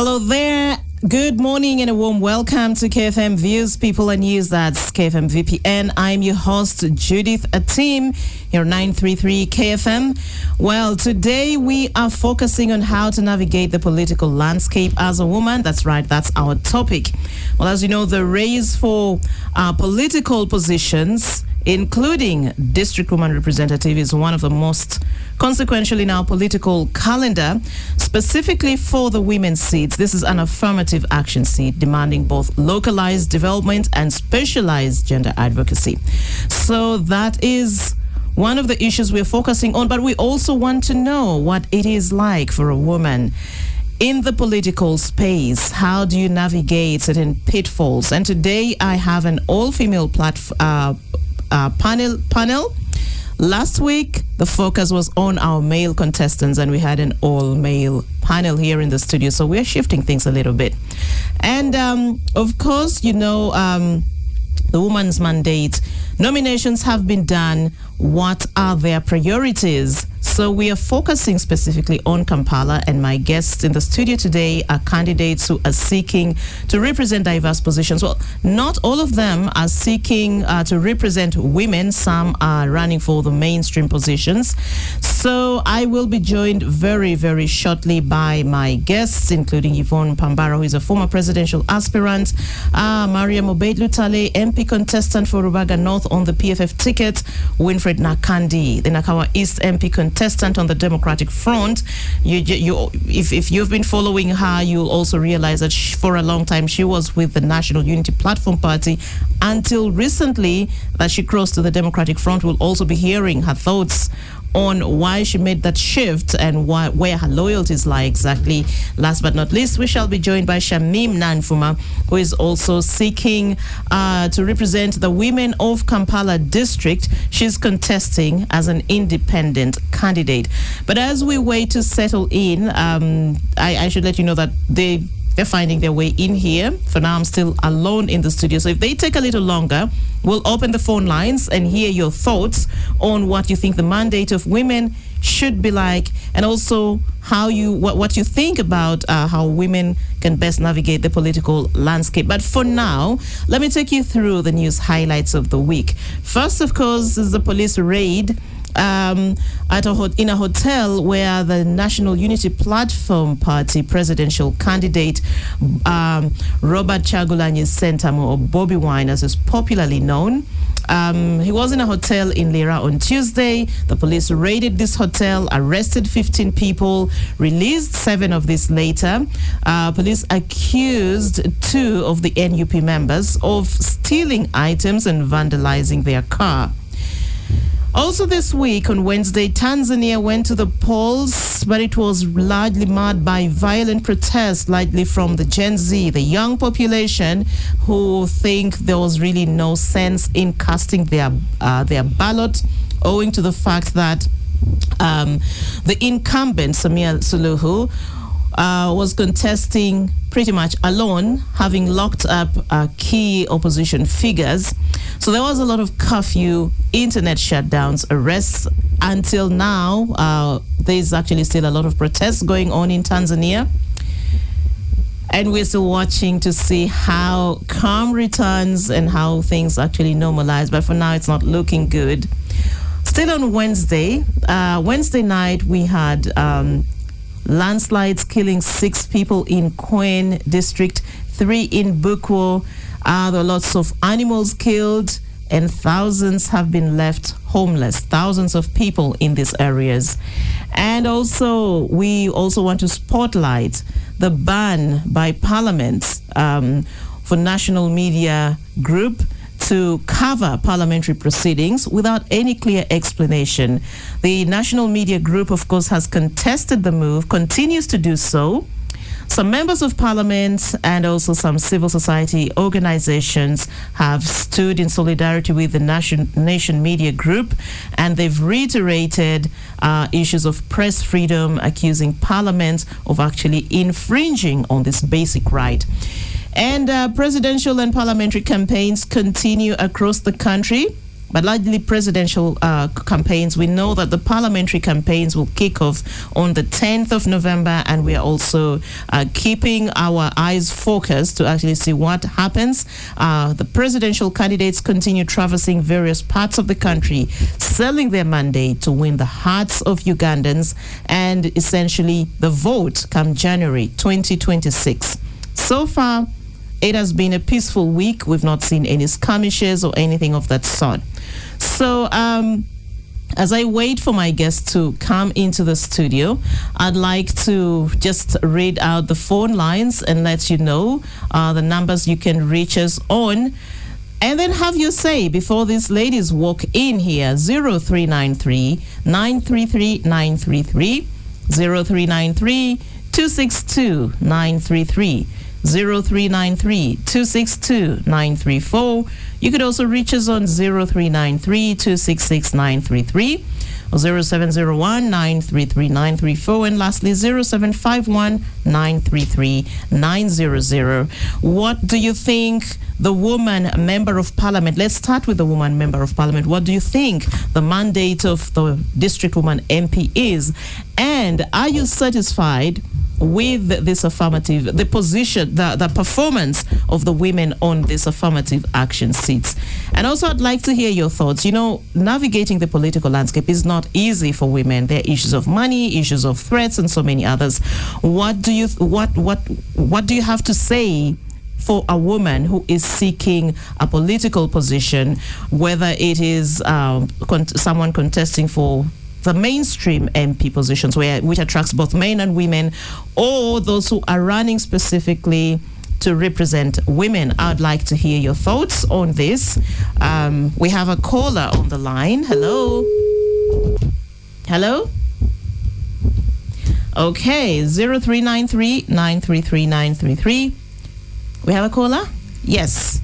Hello there. Good morning and a warm welcome to KFM Views, People and News. That's KFM VPN. I'm your host, Judith Atim, here 933 KFM. Well, today we are focusing on how to navigate the political landscape as a woman. That's right, that's our topic. Well, as you know, the race for political positions, including district woman representative, is one of the most consequential in our political calendar, specifically for the women's seats. This is an affirmative action seat demanding both localized development and specialized gender advocacy. So that is one of the issues we're focusing on, but we also want to know what it is like for a woman in the political space. How do you navigate certain pitfalls? And today I have an all-female panel. Last week, the focus was on our male contestants, and we had an all-male panel here in the studio. So we're shifting things a little bit. And of course, you know, the woman's mandate, nominations have been done. What are their priorities? So we are focusing specifically on Kampala, and my guests in the studio today are candidates who are seeking to represent diverse positions. Well, not all of them are seeking to represent women. Some are running for the mainstream positions. So I will be joined very, very shortly by my guests, including Yvonne Pambara, who is a former presidential aspirant, Maria Mobeid Lutale, MP contestant for Rubaga North on the PFF ticket, Winfred Nakandi, the Nakawa East MP contestant on the Democratic Front. If you've been following her, you'll also realize that for a long time she was with the National Unity Platform Party until recently that she crossed to the Democratic Front. We'll also be hearing her thoughts on why she made that shift and where her loyalties lie exactly. Last but not least, we shall be joined by Shamim Nanfuma, who is also seeking to represent the women of Kampala district. She's contesting as an independent candidate. But as we wait to settle in, I should let you know that they're finding their way in here. For now, I'm still alone in the studio. So if they take a little longer, we'll open the phone lines and hear your thoughts on what you think the mandate of women should be like, and also what you think about how women can best navigate the political landscape. But for now, let me take you through the news highlights of the week. First, of course, is the police raid in a hotel where the National Unity Platform Party presidential candidate Robert Chagulanyi Sentamu, or Bobby Wine as is popularly known. He was in a hotel in Lira on Tuesday. The police raided this hotel, arrested 15 people, released 7 of these later. Police accused 2 of the NUP members of stealing items and vandalizing their car. Also this week, on Wednesday, Tanzania went to the polls, but it was largely marred by violent protests, largely from the Gen Z, the young population, who think there was really no sense in casting their ballot, owing to the fact that the incumbent, Samia Suluhu, was contesting pretty much alone, having locked up key opposition figures. So there was a lot of curfew, internet shutdowns, arrests. Until now, there's actually still a lot of protests going on in Tanzania. And we're still watching to see how calm returns and how things actually normalize. But for now, it's not looking good. Still on Wednesday night, we had landslides killing 6 people in Kwen district, 3 in Bukwo. There were lots of animals killed, and thousands have been left homeless, thousands of people in these areas. And also, we also want to spotlight the ban by Parliament for national media group to cover parliamentary proceedings without any clear explanation. The National Media Group, of course, has contested the move, continues to do so. Some members of parliament and also some civil society organizations have stood in solidarity with the Nation Media Group, and they've reiterated issues of press freedom, accusing parliament of actually infringing on this basic right. And presidential and parliamentary campaigns continue across the country. but largely presidential campaigns. We know that the parliamentary campaigns will kick off on the 10th of November, and we are also keeping our eyes focused to actually see what happens. The presidential candidates continue traversing various parts of the country, selling their mandate to win the hearts of Ugandans and essentially the vote come January 2026. So far, it has been a peaceful week. We've not seen any skirmishes or anything of that sort. So as I wait for my guests to come into the studio, I'd like to just read out the phone lines and let you know the numbers you can reach us on. And then have your say before these ladies walk in here. 0393 933 933, 0393 262 933. 0393 262 934. You could also reach us on 0393 266 933 or 0701 933 934, and lastly 0751 933 900. What do you think the woman member of parliament, let's start with the woman member of parliament, what do you think the mandate of the district woman MP is, and are you satisfied with this affirmative, the position, the performance of the women on this affirmative action seats? And also I'd like to hear your thoughts. You know, navigating the political landscape is not easy for women. There are issues of money, issues of threats, and so many others. What do you have to say for a woman who is seeking a political position, whether it is someone contesting for the mainstream MP positions, which attracts both men and women, or those who are running specifically to represent women? I'd like to hear your thoughts on this. We have a caller on the line. Hello? Hello? Okay, 0393 933 933. We have a caller? Yes.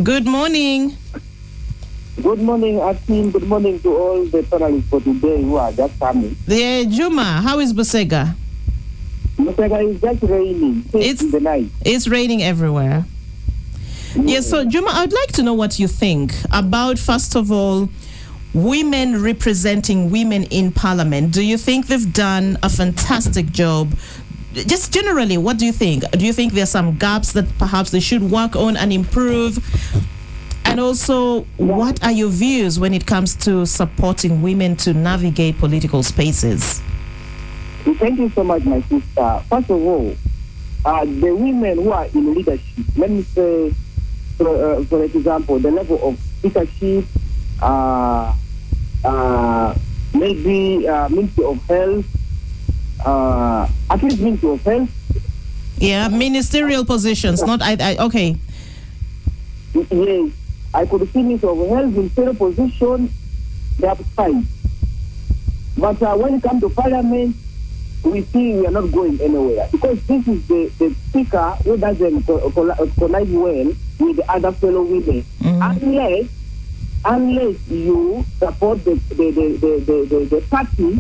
Good morning. Good morning, Akim. Good morning to all the panelists for today who are just coming. Yeah, Juma, how is Busega? Busega is just raining. It's in the night. It's raining everywhere. Yes, so Juma, I'd like to know what you think about, first of all, women representing women in parliament. Do you think they've done a fantastic job? Just generally, what do you think? Do you think there's some gaps that perhaps they should work on and improve? And also, what are your views when it comes to supporting women to navigate political spaces? Thank you so much, my sister. First of all, the women who are in leadership, let me say, for example, the level of speakership, maybe Ministry of Health, at least Ministry of Health. Yeah, ministerial positions, not okay. Yes, I could see Ministry of Health in zero position, they have fine. But when it comes to Parliament, we see we are not going anywhere, because this is the speaker who doesn't collide well with the other fellow women. Mm-hmm. Unless you support the party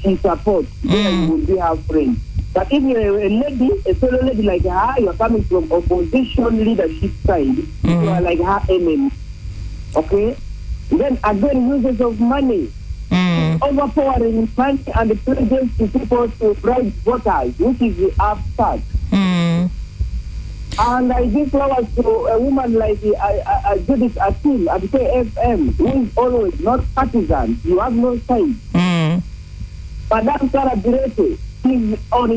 she supports, then you will be her friend. But if you're a lady, a fellow lady like her, you're coming from opposition leadership side, you are like her enemy. Okay? Then again, uses of money. Overpowering money and the pledges to people to bribe voters, which is the upstart. And I give flowers to a woman like Judith Atim at KFM, who is always not partisan. You have no side. Madame Sarah Birete is on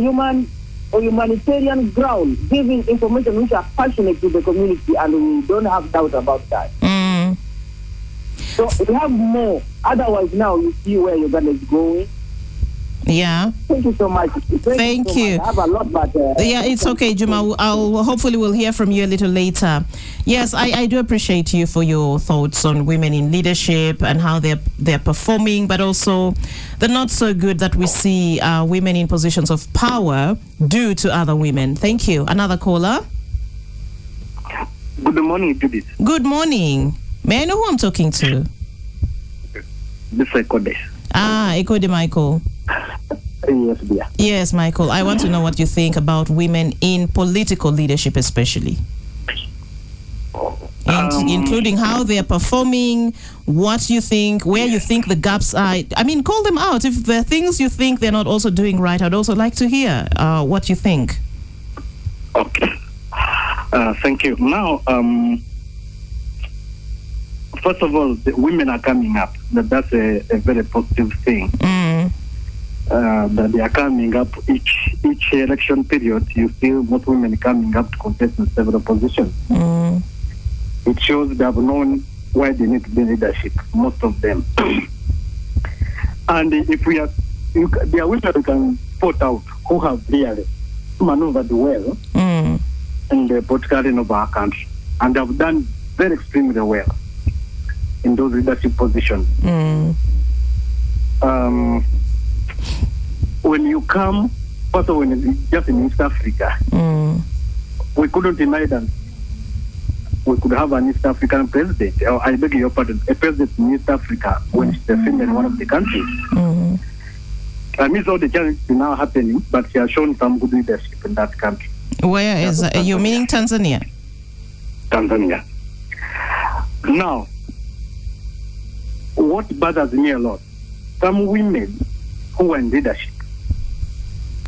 humanitarian ground, giving information which are passionate to the community, and we don't have doubt about that. So we have more. Otherwise, now you see where Uganda is going. Yeah. Thank you so much. Thank you. I have a lot, but yeah, it's okay, Juma. Hopefully we'll hear from you a little later. Yes, I do appreciate you for your thoughts on women in leadership and how they're performing, but also the not so good that we see women in positions of power do to other women. Thank you. Another caller. Good morning, Judith. Good morning. May I know who I'm talking to? This is Ekode. Ekode Michael. Yes, dear. Yes, Michael. I want to know what you think about women in political leadership, especially. And including how they are performing, what you think, where you think the gaps are. I mean, call them out. If there are things you think they're not also doing right, I'd also like to hear what you think. Okay. Thank you. Now, first of all, the women are coming up. That's a very positive thing. That they are coming up each election period. You see most women coming up to contest in several positions. It shows they have known why they need to be leadership, most of them. And if there are women who can put out who have really maneuvered well in the political arena of our country and have done very extremely well in those leadership positions. When you come, first of all, just in East Africa, we couldn't deny that we could have an East African president, or I beg your pardon, a president in East Africa when she's a female in one of the countries. I miss all the challenges now happening, but she has shown some good leadership in that country. Where is you meaning Tanzania? Tanzania. Now, what bothers me a lot, some women who are in leadership,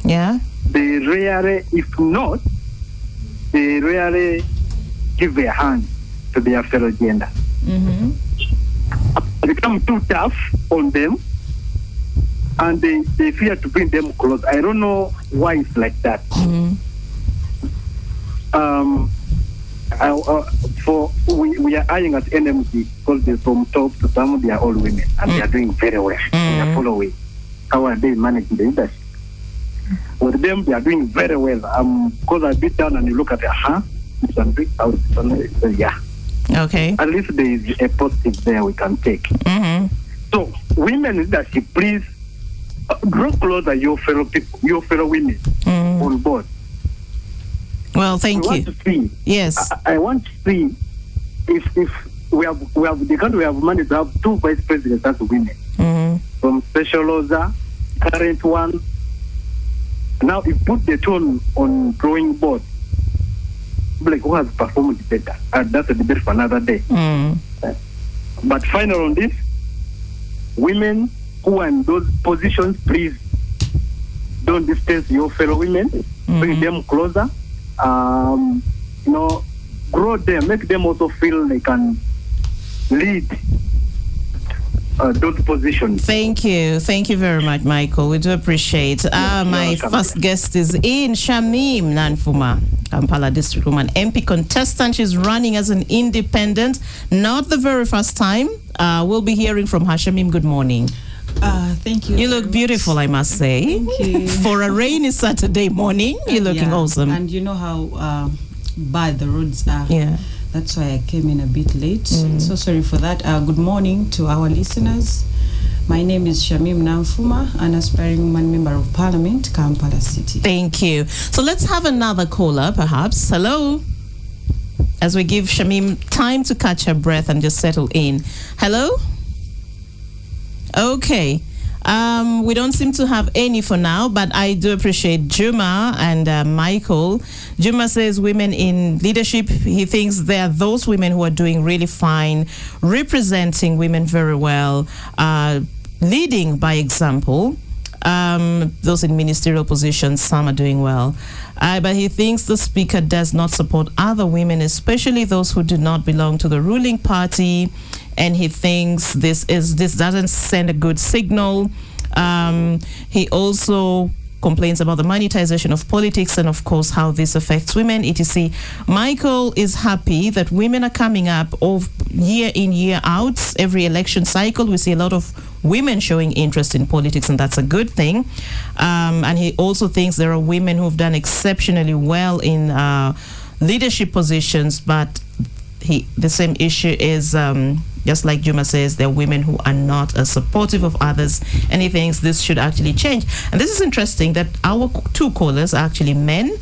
they rarely, if not, they rarely give their hand to their fellow gender. They become too tough on them, and they fear to bring them close. I don't know why it's like that. We are eyeing at NMG because they're from top to some, they are all women, and they are doing very well. They are following. How are they managing the leadership? With them, they are doing very well. Because I beat down and you look at it, okay. At least there is a positive there we can take. So, women leadership, please draw closer your fellow people, your fellow women on board. Well, thank you. Want to see, yes. I want to see if we have the country we have managed to have 2 vice presidents as women. From Special Rosa, current one. Now, if put the tone on drawing board, like who has performed better? That's a debate for another day. But final on this, women who are in those positions, please don't distance your fellow women. Bring them closer. Grow them, make them also feel they can lead those positions. Thank you very much, Michael. We do appreciate. My first guest is in Shamim Nanfuma, Kampala District Woman MP contestant. She's running as an independent, not the very first time. We'll be hearing from her. Shamim, good morning. Thank you. You look beautiful, I must say. Thank you. For a rainy Saturday morning, you're looking awesome. And you know how bad the roads are. Yeah. That's why I came in a bit late. So sorry for that. Good morning to our listeners. My name is Shamim Nanfuma, an aspiring woman member of Parliament, Kampala City. Thank you. So let's have another caller, perhaps. Hello? As we give Shamim time to catch her breath and just settle in. Hello? Okay. We don't seem to have any for now, but I do appreciate Juma and Michael. Juma says women in leadership, he thinks there are those women who are doing really fine, representing women very well, leading by example. Those in ministerial positions, some are doing well. But he thinks the speaker does not support other women, especially those who do not belong to the ruling party. And he thinks this doesn't send a good signal. He also complains about the monetization of politics and, of course, how this affects women, etc. Michael is happy that women are coming up year in, year out. Every election cycle, we see a lot of women showing interest in politics, and that's a good thing. And he also thinks there are women who've done exceptionally well in leadership positions, but the same issue is, just like Juma says, there are women who are not as supportive of others, and he thinks this should actually change. And this is interesting that our 2 callers are actually men,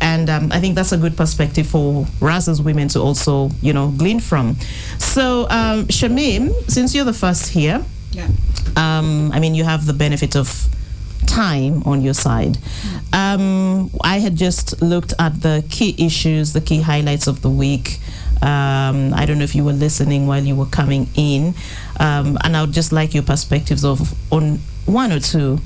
and I think that's a good perspective for us as women to also, glean from. So, Shamim, since you're the first here, you have the benefit of time on your side. I had just looked at the key issues, the key highlights of the week. I don't know if you were listening while you were coming in, and I would just like your perspectives on one or two.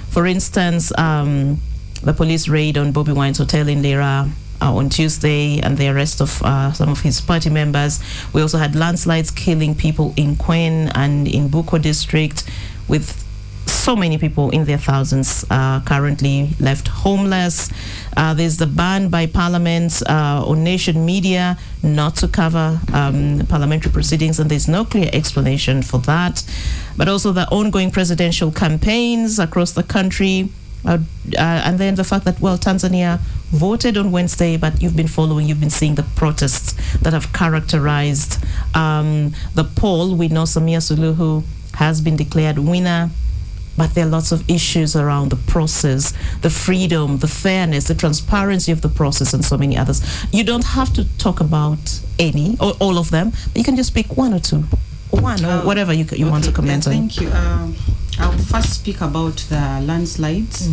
For instance, the police raid on Bobi Wine's hotel in Lira on Tuesday, and the arrest of some of his party members. We also had landslides killing people in Kwen and in Buko district, with so many people in their thousands currently left homeless. There's the ban by Parliament on nation media not to cover parliamentary proceedings, and there's no clear explanation for that. But also the ongoing presidential campaigns across the country. And then the fact that, well, Tanzania voted on Wednesday, but you've been seeing the protests that have characterized the poll. We know Samia Suluhu has been declared winner, but there are lots of issues around the process, the freedom, the fairness, the transparency of the process, and so many others. You don't have to talk about any or all of them, but you can just pick one or two, or whatever you want to comment on. Thank you. I'll first speak about the landslides,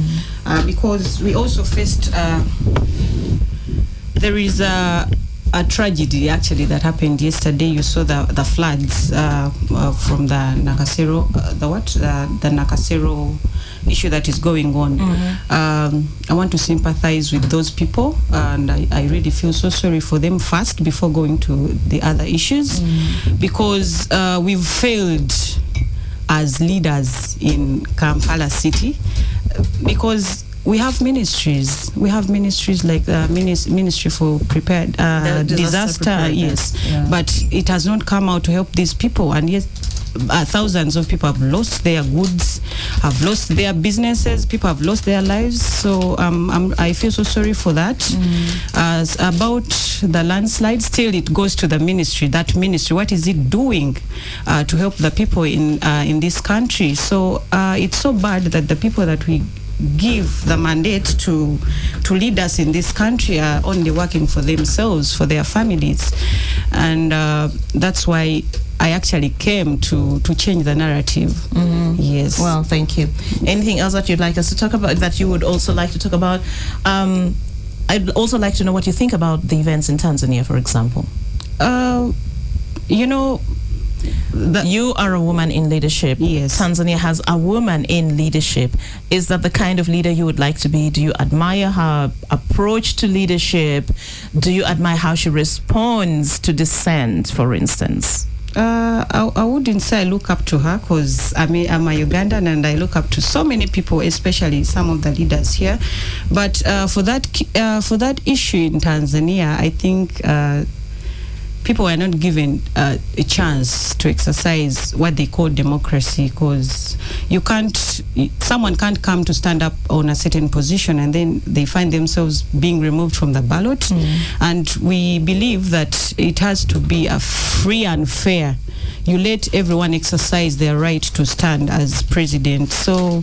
because we also faced, there is a tragedy actually that happened yesterday. You saw the floods from the Nakasero, the Nakasero issue that is going on. I want to sympathize with those people, and I really feel so sorry for them first before going to the other issues, because we've failed as leaders in Kampala city, because we have ministries like the Ministry for Prepared Disaster, yes, yeah. But it has not come out to help these people, and yet thousands of people have lost their goods, have lost their businesses, people have lost their lives. So I feel so sorry for that. As about the landslide, still it goes to the ministry. That ministry, what is it doing to help the people in this country? So it's so bad that the people that we give the mandate to lead us in this country are only working for themselves, for their families, and that's why I actually came to change the narrative. Yes. Well, thank you. Anything else that you'd like us to talk about, that you would also like to talk about? I'd also like to know what you think about the events in Tanzania, for example. You know, you are a woman in leadership. Yes. Tanzania has a woman in leadership. Is that the kind of leader you would like to be? Do you admire her approach to leadership? Do you admire how she responds to dissent, for instance? I wouldn't say I look up to her, because I'm a Ugandan and I look up to so many people, especially some of the leaders here. But for that issue in Tanzania, I think people are not given a chance to exercise what they call democracy, because someone can't come to stand up on a certain position and then they find themselves being removed from the ballot. And we believe that it has to be a free and fair. You let everyone exercise their right to stand as president. So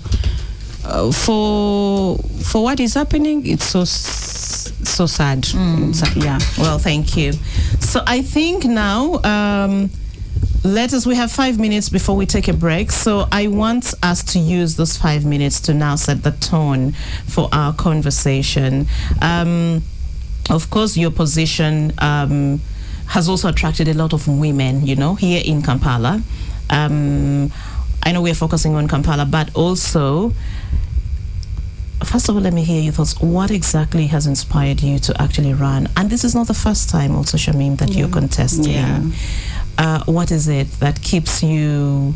for what is happening, it's so sad. Yeah. Well, thank you. So I think now we have 5 minutes before we take a break. So I want us to use those 5 minutes to now set the tone for our conversation. Of course, your position has also attracted a lot of women, here in Kampala. I know we're focusing on Kampala, but also, first of all, let me hear your thoughts. What exactly has inspired you to actually run? And this is not the first time also, Shamim, that you're contesting. Yeah. What is it that keeps you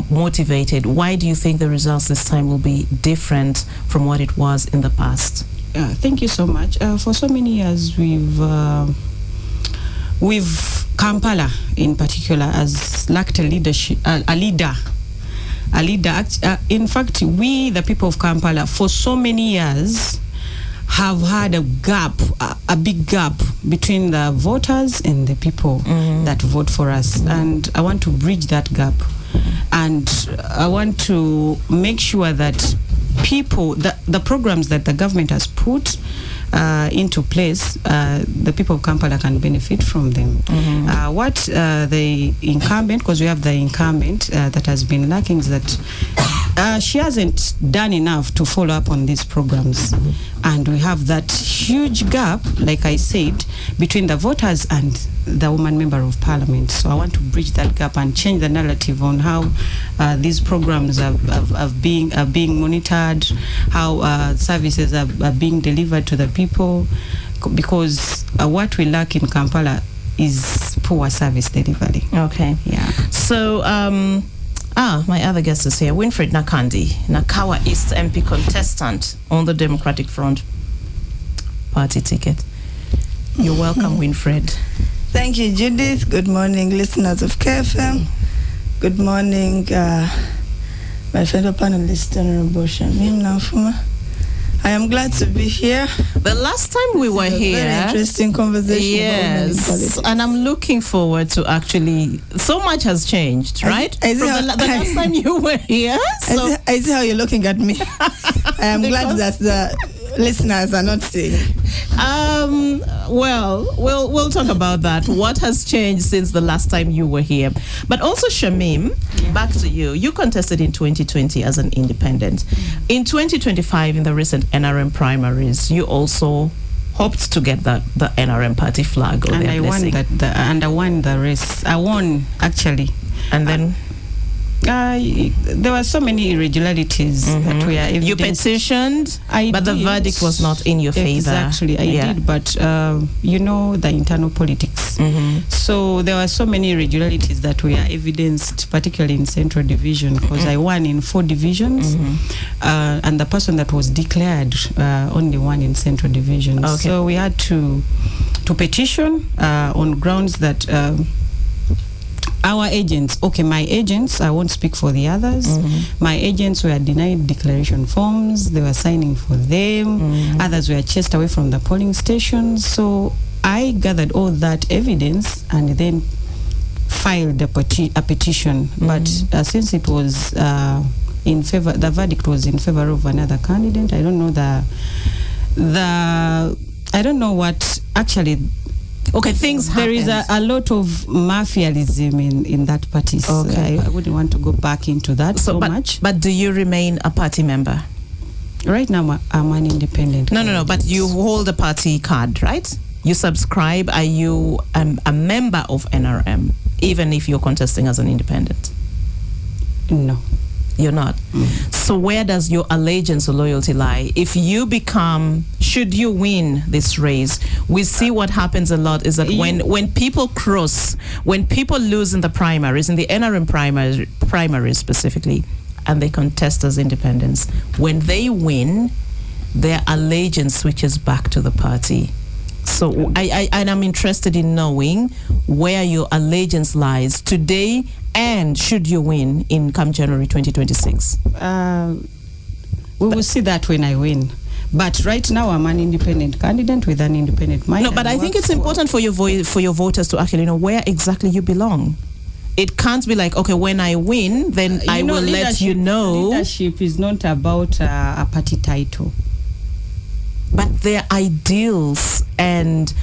motivated? Why do you think the results this time will be different from what it was in the past? Thank you so much. For so many years, we've Kampala in particular has lacked a leader. In fact, we, the people of Kampala, for so many years have had a big gap between the voters and the people that vote for us. And I want to bridge that gap. And I want to make sure that people, the programs that the government has put into place, the people of Kampala can benefit from them. What the incumbent, because we have the incumbent that has been lacking, is that she hasn't done enough to follow up on these programs. And we have that huge gap, like I said, between the voters and the woman member of parliament. So I want to bridge that gap and change the narrative on how these programs are being monitored, how services are being delivered to the people, because what we lack in Kampala is poor service delivery. Okay. Yeah. So, my other guest is here, Winfred Nakandi, Nakawa East MP contestant on the Democratic Front party ticket. You're welcome, Winfred. Thank you, Judith. Good morning, listeners of KFM. Good morning, my fellow panelist, Honorable Shamim Namfuma. I am glad to be here. The last time we were here, very interesting conversation. Yes, and I'm looking forward to actually. So much has changed, right? From the last time you were here. So I see how you're looking at me. I am glad that the listeners are not seeing. Well, we'll talk about that. What has changed since the last time you were here? But also, Shamim, back to you. You contested in 2020 as an independent. In 2025, in the recent NRM primaries, you also hoped to get the NRM party flag. And I won that. And I won the race. I won, actually. And then. There were so many irregularities that were evident. You petitioned, but the verdict was not in your favor. Exactly, I did, but you know the internal politics. So there were so many irregularities that were evidenced, particularly in Central Division, because I won in 4 divisions, and the person that was declared only won in Central Division. Okay. So we had to petition on grounds that our agents, my agents, I won't speak for the others. My agents were denied declaration forms. They were signing for them. Others were chased away from the polling stations. So I gathered all that evidence and then filed a petition. But since it was in favor, the verdict was in favor of another candidate. I don't know what actually. Okay, things happen. There is a lot of mafialism in that party. So Okay. I wouldn't want to go back into that so much. But do you remain a party member? Right now, I'm an independent. No. But you hold a party card, right? You subscribe. Are you a member of NRM, even if you're contesting as an independent? No. You're not. So where does your allegiance or loyalty lie? If you should you win this race, we see what happens a lot is that when people lose in the primaries, in the NRM primaries specifically, and they contest as independents, when they win, their allegiance switches back to the party. So I'm interested in knowing where your allegiance lies today, and should you win in come January 2026. We will see that when I win. But right now, I'm an independent candidate with an independent mind. No, but I think it's important for your voters to actually know where exactly you belong. It can't be like, okay, when I win, then I will let you know. Leadership is not about a party title. But their ideals and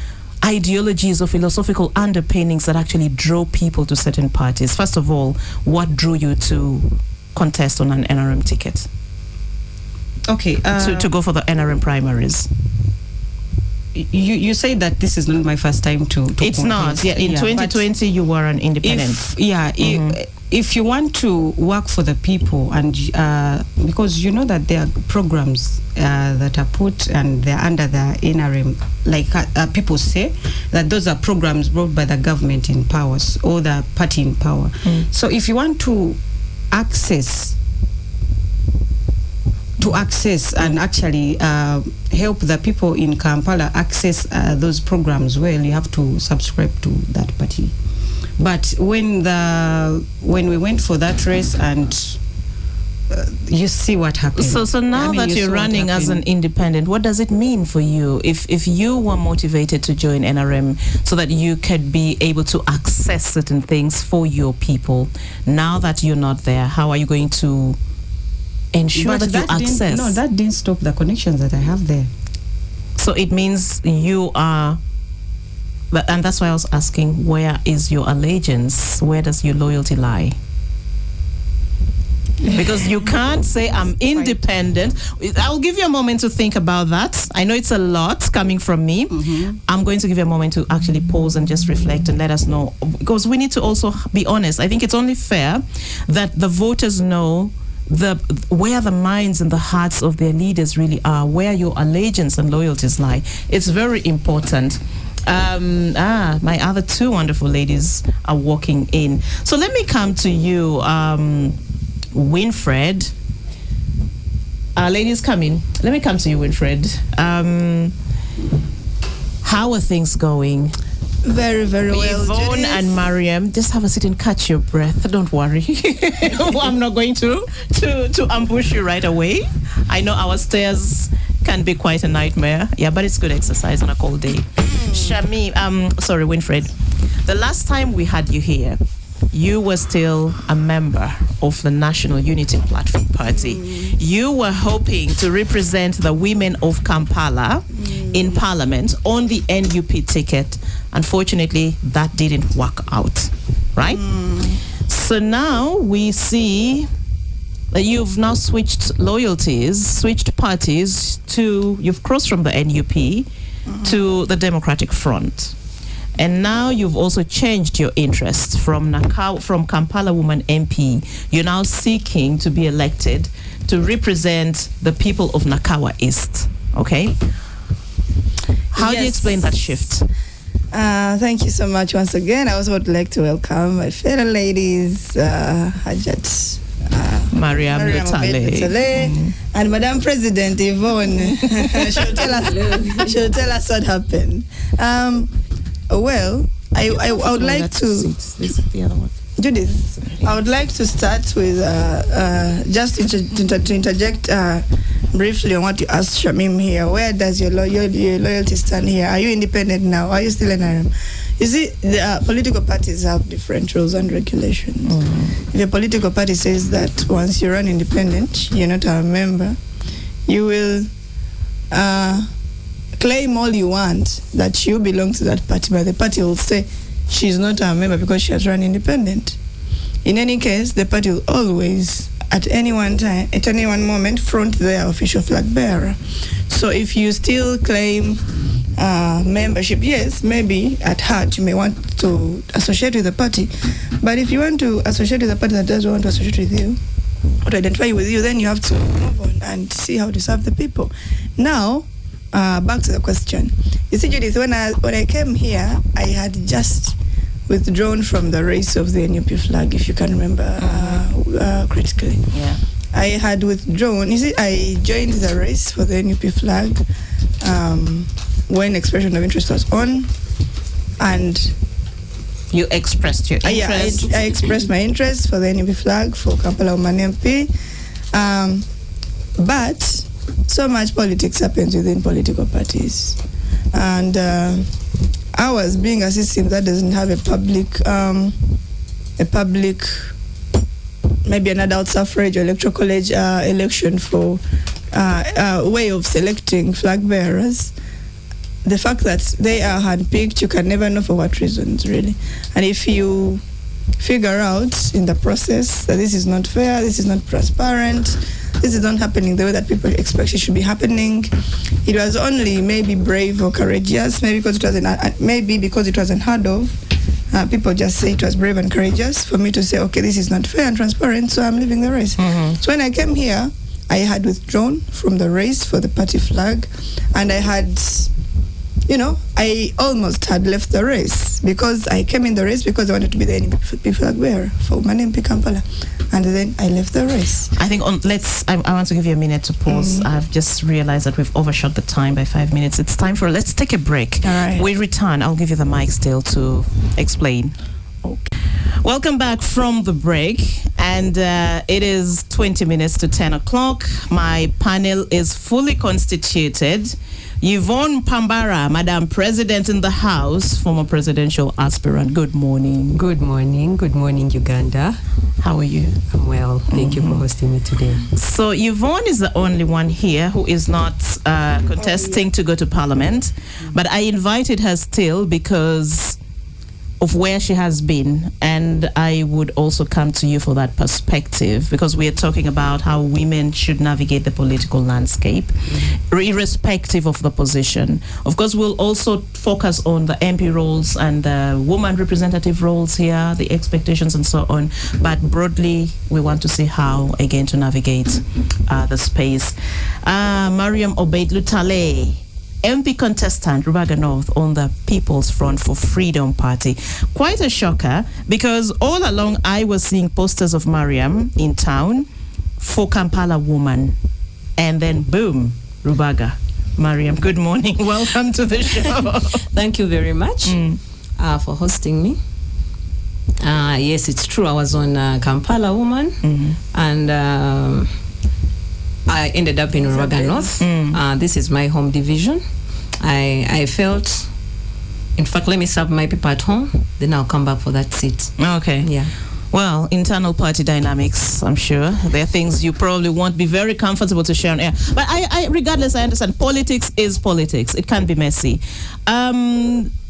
ideologies or philosophical underpinnings that actually draw people to certain parties. First of all, what drew you to contest on an NRM ticket? Okay. To go for the NRM primaries. You say that this is not my first time to It's contest. not. Yeah, in 2020 you were an independent. If you want to work for the people, and because you know that there are programs that are put and they're under the NRM, like people say that those are programs brought by the government in power or the party in power. So if you want to access and actually help the people in Kampala access those programs, well, you have to subscribe to that party. But when we went for that race, and you see what happened. So now that you're running as an independent, what does it mean for you? If you were motivated to join NRM so that you could be able to access certain things for your people, now that you're not there, how are you going to ensure that you access? No, that didn't stop the connections that I have there. So it means you are, and that's why I was asking, where is your allegiance? Where does your loyalty lie? because you can't say I'm independent. I'll give you a moment to think about that. I know it's a lot coming from me. I'm going to give you a moment to actually pause and just reflect and let us know, because we need to also be honest. I think it's only fair that the voters know where the minds and the hearts of their leaders really are, where your allegiance and loyalties lie. It's very important. My other two wonderful ladies are walking in. So let me come to you, Winfred. Ladies, come in. Let me come to you, Winfred. How are things going? Very, very well. Yvonne and Mariam, just have a seat and catch your breath. Don't worry. I'm not going to ambush you right away. I know our stairs can be quite a nightmare. Yeah, but it's good exercise on a cold day. Winfred. The last time we had you here, you were still a member of the National Unity Platform Party. You were hoping to represent the women of Kampala in Parliament on the NUP ticket. Unfortunately, that didn't work out, right? So now we see that you've now switched parties you've crossed from the NUP to the Democratic Front. And now you've also changed your interest from Kampala Woman MP. You're now seeking to be elected to represent the people of Nakawa East. Okay? How do you explain that shift? Thank you so much once again. I also would like to welcome my fellow ladies, Hajat, Mariam Betale, and Madam President Yvonne. She'll tell us what happened. Well, I would like to. This is the other one. Judith, I would like to start with just to interject briefly on what you asked Shamim here. Where does your loyalty stand here? Are you independent now? Are you still an RM? You see, the political parties have different rules and regulations. If a political party says that once you run independent, you're not a member, you will claim all you want that you belong to that party, but the party will say she's not a member because she has run independent. In any case, the party will always, at any one moment, front their official flag bearer. So if you still claim membership, yes, maybe at heart you may want to associate with the party, but if you want to associate with a party that doesn't want to associate with you or to identify with you, then you have to move on and see how to serve the people. Now, back to the question. You see, Judith, when I came here, I had just withdrawn from the race of the NUP flag, if you can remember critically. Yeah. I had withdrawn. You see, I joined the race for the NUP flag when expression of interest was on, and you expressed your interest. I expressed my interest for the NUP flag for Kampala Woman MP, but so much politics happens within political parties, and ours being a system that doesn't have a public, maybe an adult suffrage or electoral college election for a way of selecting flag bearers. The fact that they are handpicked, you can never know for what reasons, really. And if you figure out in the process that this is not fair, this is not transparent, this is not happening the way that people expect it should be happening, it was only maybe brave or courageous, maybe because it was unheard of. People just say it was brave and courageous for me to say, okay, this is not fair and transparent, so I'm leaving the race. So when I came here, I had withdrawn from the race for the party flag, and I had, I almost had left the race because I came in the race because I wanted to be the NUP flag bearer for Woman MP Kampala, and then I left the race. I think I want to give you a minute to pause. I've just realized that we've overshot the time by 5 minutes. It's time for let's take a break. All right. We return. I'll give you the mic still to explain. Okay. Welcome back from the break, and it is 20 minutes to 10 o'clock. My panel is fully constituted. Yvonne Pambara, Madam President in the House, former presidential aspirant. Good morning. Good morning. Good morning, Uganda. How are you? I'm well. Thank you for hosting me today. So Yvonne is the only one here who is not contesting to go to Parliament, but I invited her still because of where she has been, and I would also come to you for that perspective, because we are talking about how women should navigate the political landscape, irrespective of the position. Of course, we'll also focus on the MP roles and the woman representative roles here, the expectations and so on, but broadly, we want to see how, again, to navigate the space. Mariam Obeid Lutale, MP contestant, Rubaga North, on the People's Front for Freedom Party. Quite a shocker, because all along I was seeing posters of Mariam in town for Kampala woman. And then boom, Rubaga. Mariam, good morning. Welcome to the show. Thank you very much for hosting me. Yes, it's true. I was on Kampala woman, and I ended up in Rubaga North. This is my home division. I felt, in fact, let me serve my people at home, then I'll come back for that seat. Okay. Yeah. Well, internal party dynamics, I'm sure. There are things you probably won't be very comfortable to share on air. But regardless, I understand politics is politics. It can be messy.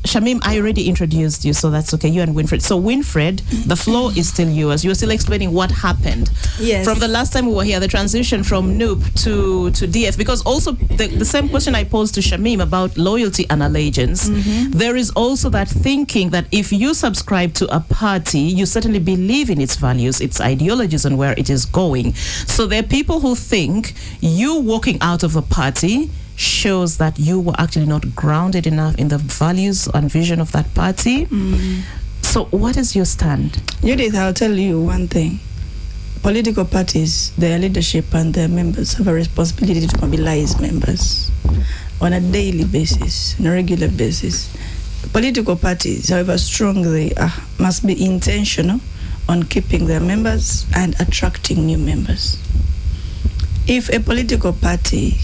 Shamim, I already introduced you, so that's okay. You and Winfred. So Winfred, the floor is still yours. You're still explaining what happened. Yes. From the last time we were here, the transition from NUP to DF, because also the same question I posed to Shamim about loyalty and allegiance, there is also that thinking that if you subscribe to a party, you certainly believe in its values, its ideologies, and where it is going. So there are people who think you walking out of a party shows that you were actually not grounded enough in the values and vision of that party. So what is your stand? Judith, I'll tell you one thing. Political parties, their leadership and their members have a responsibility to mobilize members on a daily basis, on a regular basis. Political parties, however strong they are, must be intentional on keeping their members and attracting new members. If a political party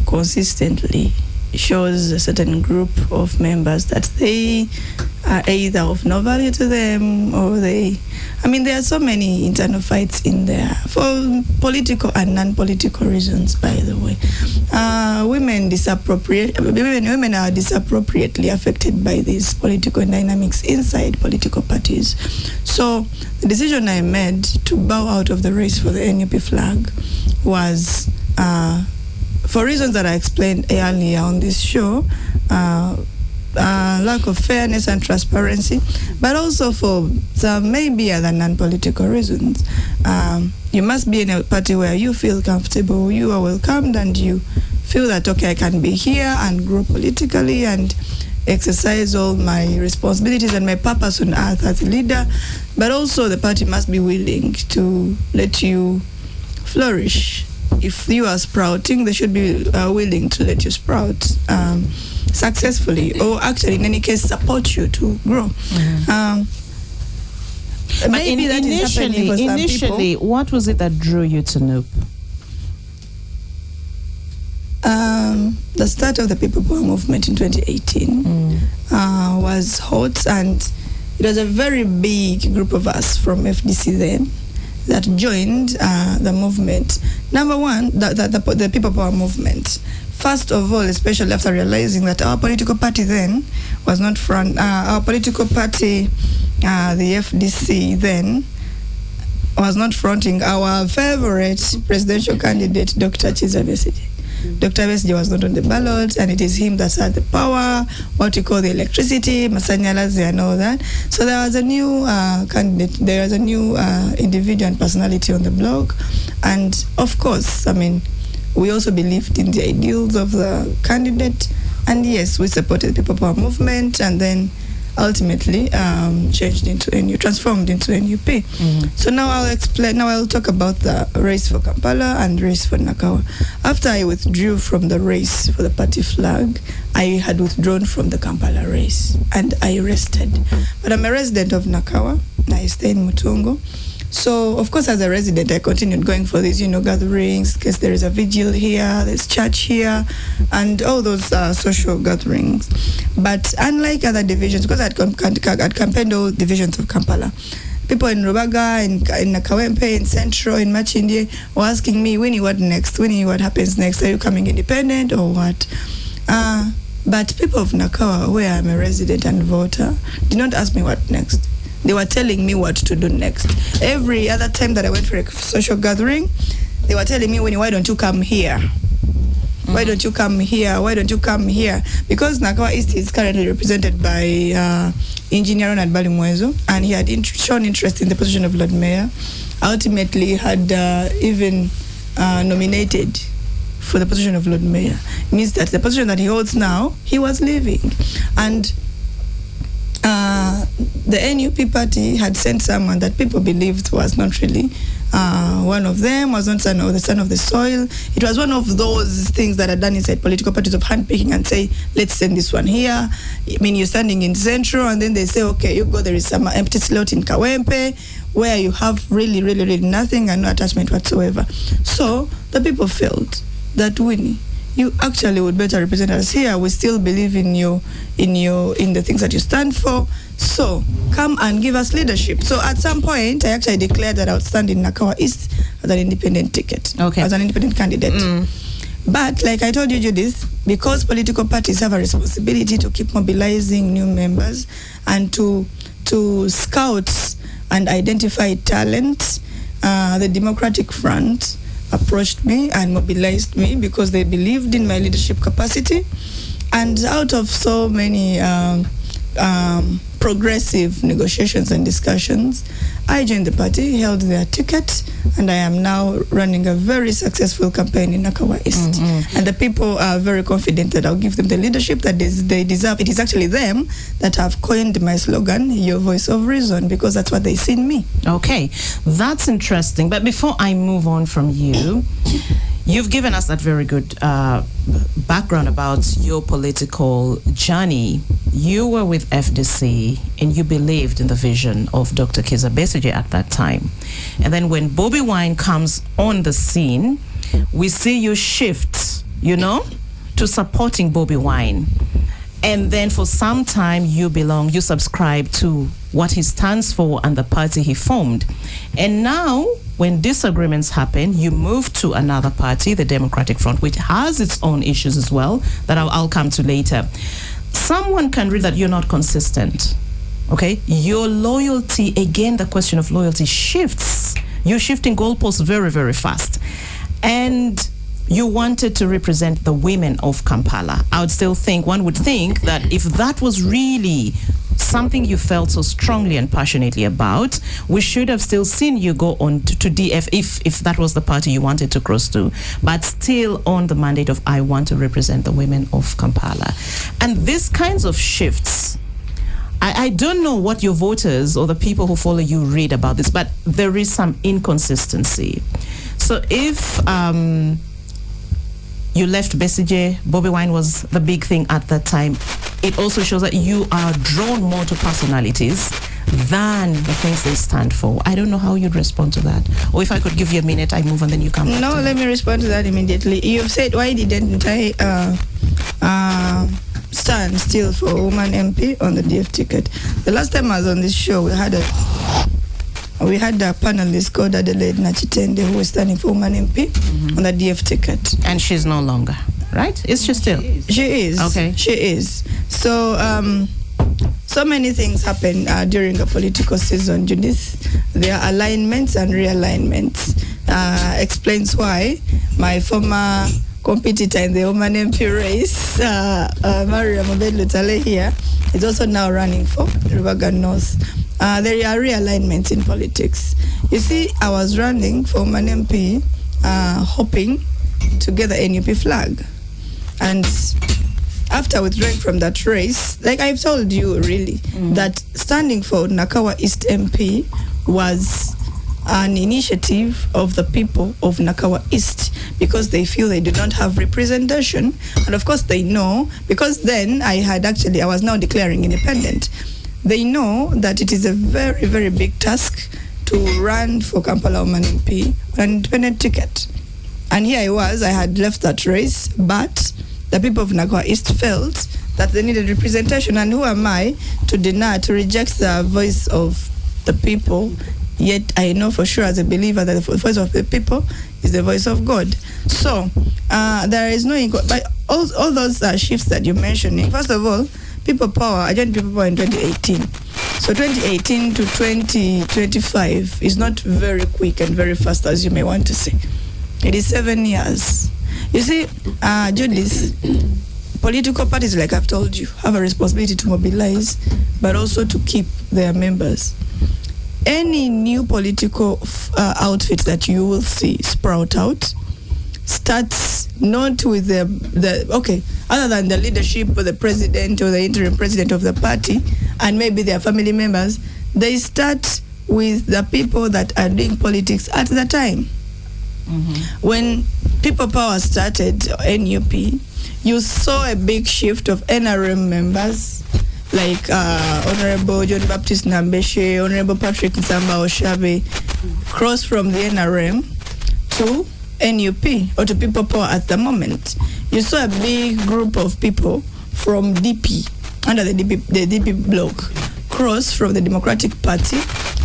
consistently shows a certain group of members that they are either of no value to them, or there are so many internal fights in there for political and non-political reasons, by the way. Women are disappropriately affected by these political dynamics inside political parties. So the decision I made to bow out of the race for the NUP flag was for reasons that I explained earlier on this show, lack of fairness and transparency, but also for some maybe other non-political reasons. You must be in a party where you feel comfortable, you are welcomed, and you feel that, okay, I can be here and grow politically and exercise all my responsibilities and my purpose on earth as a leader. But also the party must be willing to let you flourish. If you are sprouting, they should be willing to let you sprout successfully, or actually, in any case, support you to grow. Maybe that is happening for some initially, people. what was it that drew you to NUP? The start of the People Power movement in 2018 was hot, and it was a very big group of us from FDC then that joined the movement. Number one, the People Power movement. First of all, especially after realizing that our political party then was not front, our political party, the FDC then, was not fronting our favorite presidential candidate, Dr. Chiza Besigye. Dr. Besigye was not on the ballot, and it is him that had the power, what you call the electricity, masanyalazi and all that. So there was a new candidate, there was a new individual and personality on the block. And of course, we also believed in the ideals of the candidate. And yes, we supported the People Power movement, and then ultimately transformed into NUP. So now I'll talk about the race for Kampala and race for Nakawa. After I withdrew from the race for the party flag, I had withdrawn from the Kampala race and I rested. But I'm a resident of Nakawa. I stay in Mutungo. So, of course, as a resident, I continued going for these, gatherings, because there is a vigil here, there's church here, and all those social gatherings. But unlike other divisions, because I'd campaigned all divisions of Kampala, people in Rubaga, in Nakawempe, in Central, in Machindie, were asking me, Winnie, what next? Winnie, what happens next? Are you coming independent or what? But people of Nakawa, where I'm a resident and voter, did not ask me what next. They were telling me what to do next. Every other time that I went for a social gathering, they were telling me, Winnie, why don't you come here? Why don't you come here? Why don't you come here? Because Nakawa East is currently represented by Engineer Ronald Balimwezo, and he had shown interest in the position of Lord Mayor. Ultimately, had even nominated for the position of Lord Mayor. It means that the position that he holds now, he was leaving. And the NUP party had sent someone that people believed was not really one of them, was not the son of the soil. It was one of those things that are done inside political parties of handpicking and say, let's send this one here. I mean, you're standing in Central, and then they say, okay, you go, there is some empty slot in Kawempe, where you have really nothing and no attachment whatsoever. So the people felt that, Winnie, you actually would better represent us here. We still believe in you, in the things that you stand for. So come and give us leadership. So at some point, I actually declared that I would stand in Nakawa East as an independent ticket, as an independent candidate. But like I told you, Judith, because political parties have a responsibility to keep mobilizing new members and to scout and identify talent, the Democratic Front approached me and mobilized me because they believed in my leadership capacity. And out of so many progressive negotiations and discussions, I joined the party, held their ticket, and I am now running a very successful campaign in Nakawa East. And the people are very confident that I'll give them the leadership that they deserve. It is actually them that have coined my slogan, your voice of reason, because that's what they see in me. Okay, that's interesting. But before I move on from you, you've given us that very good background about your political journey. You were with FDC and you believed in the vision of Dr. Kizza Besigye at that time. And then when Bobi Wine comes on the scene, we see you shift, to supporting Bobi Wine. And then for some time you subscribe to what he stands for and the party he formed. And now when disagreements happen, you move to another party, the Democratic Front, which has its own issues as well that I'll come to later. Someone can read that you're not consistent. Okay? Your loyalty, again, the question of loyalty shifts. You're shifting goalposts very, very fast. And you wanted to represent the women of Kampala. One would think that if that was really something you felt so strongly and passionately about, we should have still seen you go on to DF if that was the party you wanted to cross to, but still on the mandate of I want to represent the women of Kampala. And these kinds of shifts, I don't know what your voters or the people who follow you read about this, but there is some inconsistency. So if you left Besigye, Bobi Wine was the big thing at that time, it also shows that you are drawn more to personalities than the things they stand for. I don't know how you'd respond to that. Or if I could give you a minute, I move and then you come back. No, let me respond to that immediately. You've said, why didn't I stand still for woman MP on the DF ticket? The last time I was on this show, we had a panelist called Adelaide Nachitende who was standing for woman MP on the DF ticket. And she's no longer, right? Is she still? She is. Okay. She is. So, so many things happen during a political season, Judith. There are alignments and realignments. Explains why my former competitor in the woman MP race, Maria Mobed-Lutale here, is also now running for Rubaga North. There are realignments in politics. You see, I was running for woman MP, hoping to get the NUP flag. And after withdrawing from that race, like I've told you really, that standing for Nakawa East MP was an initiative of the people of Nakawa East because they feel they do not have representation. And of course they know, because then I was now declaring independent. They know that it is a very, very big task to run for Kampala Woman MP on an independent ticket. And here I had left that race, but the people of Nakawa East felt that they needed representation. And who am I to reject the voice of the people Yet I know for sure as a believer that the voice of the people is the voice of God. So there is no, but all those shifts that you're mentioning, first of all, people power, I joined people power in 2018. So 2018 to 2025 is not very quick and very fast as you may want to say. It is 7 years. You see, Judith, political parties, like I've told you, have a responsibility to mobilize, but also to keep their members. Any new political outfit that you will see sprout out starts not with other than the leadership or the president or the interim president of the party and maybe their family members, they start with the people that are doing politics at the time. Mm-hmm. When People Power started, NUP, you saw a big shift of NRM members like Honorable John Baptist Nambeshe, Honorable Patrick Nsamba Oshabe, cross from the NRM to NUP or to People Power at the moment. You saw a big group of people from DP, under the DP bloc, cross from the Democratic Party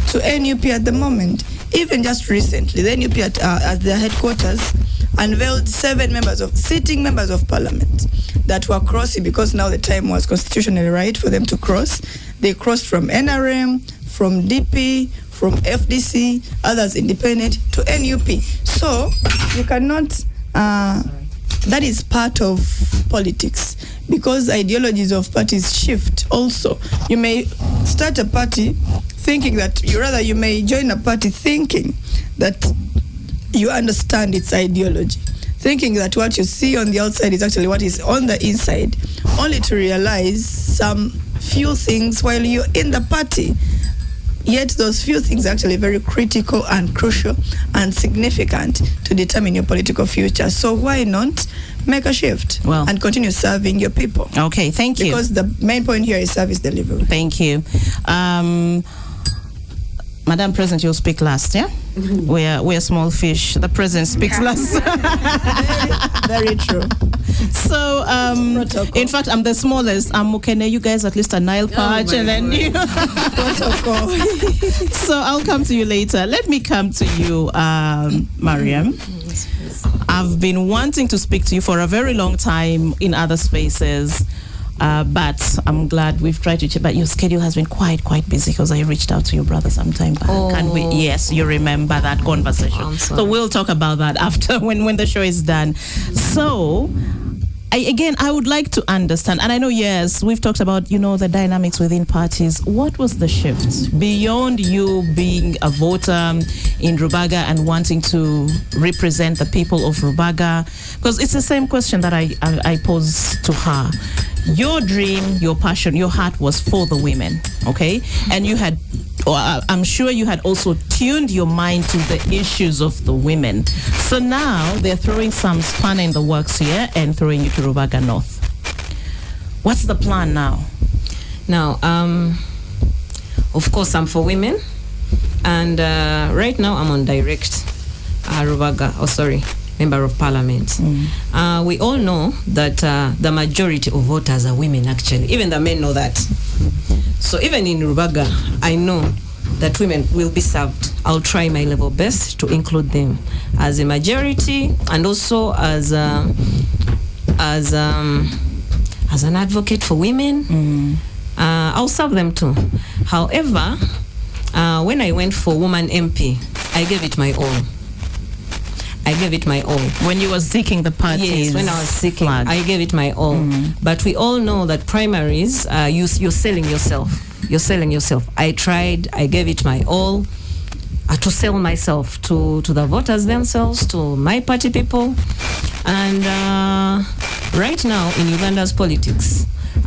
to NUP at the moment. Even just recently, the NUP at their headquarters unveiled 7 sitting members of parliament that were crossing because now the time was constitutionally right for them to cross. They crossed from NRM, from DP, from FDC, others independent to NUP. So you cannot, that is part of politics because ideologies of parties shift also. You may start a party thinking that you may join a party thinking that you understand its ideology, thinking that what you see on the outside is actually what is on the inside, only to realize some few things while you're in the party. Yet those few things are actually very critical and crucial and significant to determine your political future. So why not make a shift and continue serving your people? Okay, thank you. Because the main point here is service delivery. Thank you. Madam President, you'll speak last, yeah? We're small fish. The President speaks last. Very true. So, in fact, I'm the smallest. I'm Mukene. You guys at least a Nile patch, and then you. Protocol. So I'll come to you later. Let me come to you, Mariam. I've been wanting to speak to you for a very long time in other spaces. But I'm glad we've tried to check. But your schedule has been quite busy because I reached out to your brother sometime back. Can we? Yes, you remember that conversation. So we'll talk about that after when the show is done. So I would like to understand, and I know, yes, we've talked about, the dynamics within parties. What was the shift beyond you being a voter in Rubaga and wanting to represent the people of Rubaga? Because it's the same question that I posed to her. Your dream, your passion, your heart was for the women, okay? And you had, I'm sure you had also tuned your mind to the issues of the women. So now they're throwing some spanner in the works here and throwing you to Rubaga North. What's the plan now? Now, of course, I'm for women. And right now I'm on direct Member of Parliament. We all know that the majority of voters are women, actually. Even the men know that. So even in Rubaga, I know that women will be served. I'll try my level best to include them as a majority and also as an advocate for women. I'll serve them too. However, when I went for woman MP, I gave it my all. When you were seeking the party? Yes, when I was seeking, I gave it my all. But we all know that primaries, you're selling yourself. I tried, I gave it my all to sell myself to the voters themselves, to my party people. And right now in Uganda's politics, there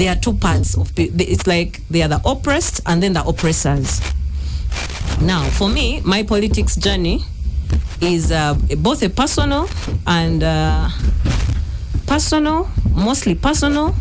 are two parts of it's like they are the oppressed and then the oppressors. Now, for me, my politics journey is both a personal and mostly personal.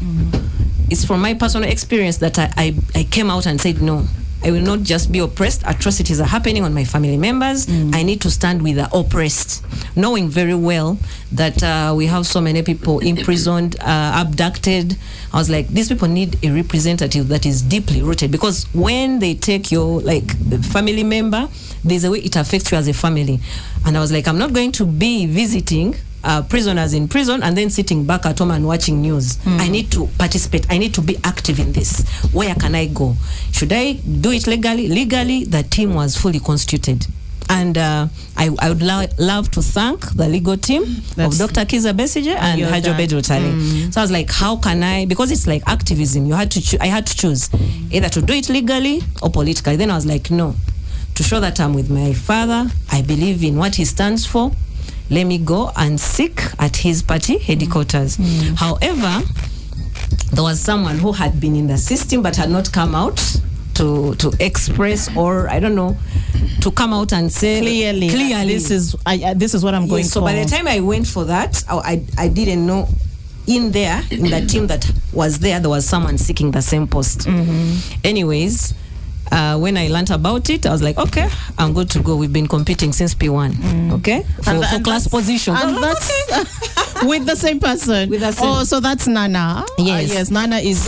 It's from my personal experience that I came out and said, no, I will not just be oppressed. Atrocities are happening on my family members. I need to stand with the oppressed, knowing very well that we have so many people imprisoned, abducted. I was like, these people need a representative that is deeply rooted, because when they take your family member, there's a way it affects you as a family. And I was like, I'm not going to be visiting prisoners in prison and then sitting back at home and watching news. I need to participate. I need to be active in this. Where can I go? Should I do it legally? Legally, the team was fully constituted. And I would love to thank the legal team of Dr. Kiza Besige and Hajo Bedrotale. So I was like, how can I, because it's like activism, I had to choose either to do it legally or politically. Then I was like, no, to show that I'm with my father, I believe in what he stands for, let me go and seek at his party headquarters. However, there was someone who had been in the system but had not come out to express, or I don't know, to come out and say clearly this is what I'm going for. So by the time I went for that, I didn't know in the team that was there was someone seeking the same post. Anyways, when I learned about it, I was like, okay, I'm good to go. We've been competing since P1, okay, for class positions. And that's with the same person. Oh, so that's Nana. Yes, Nana is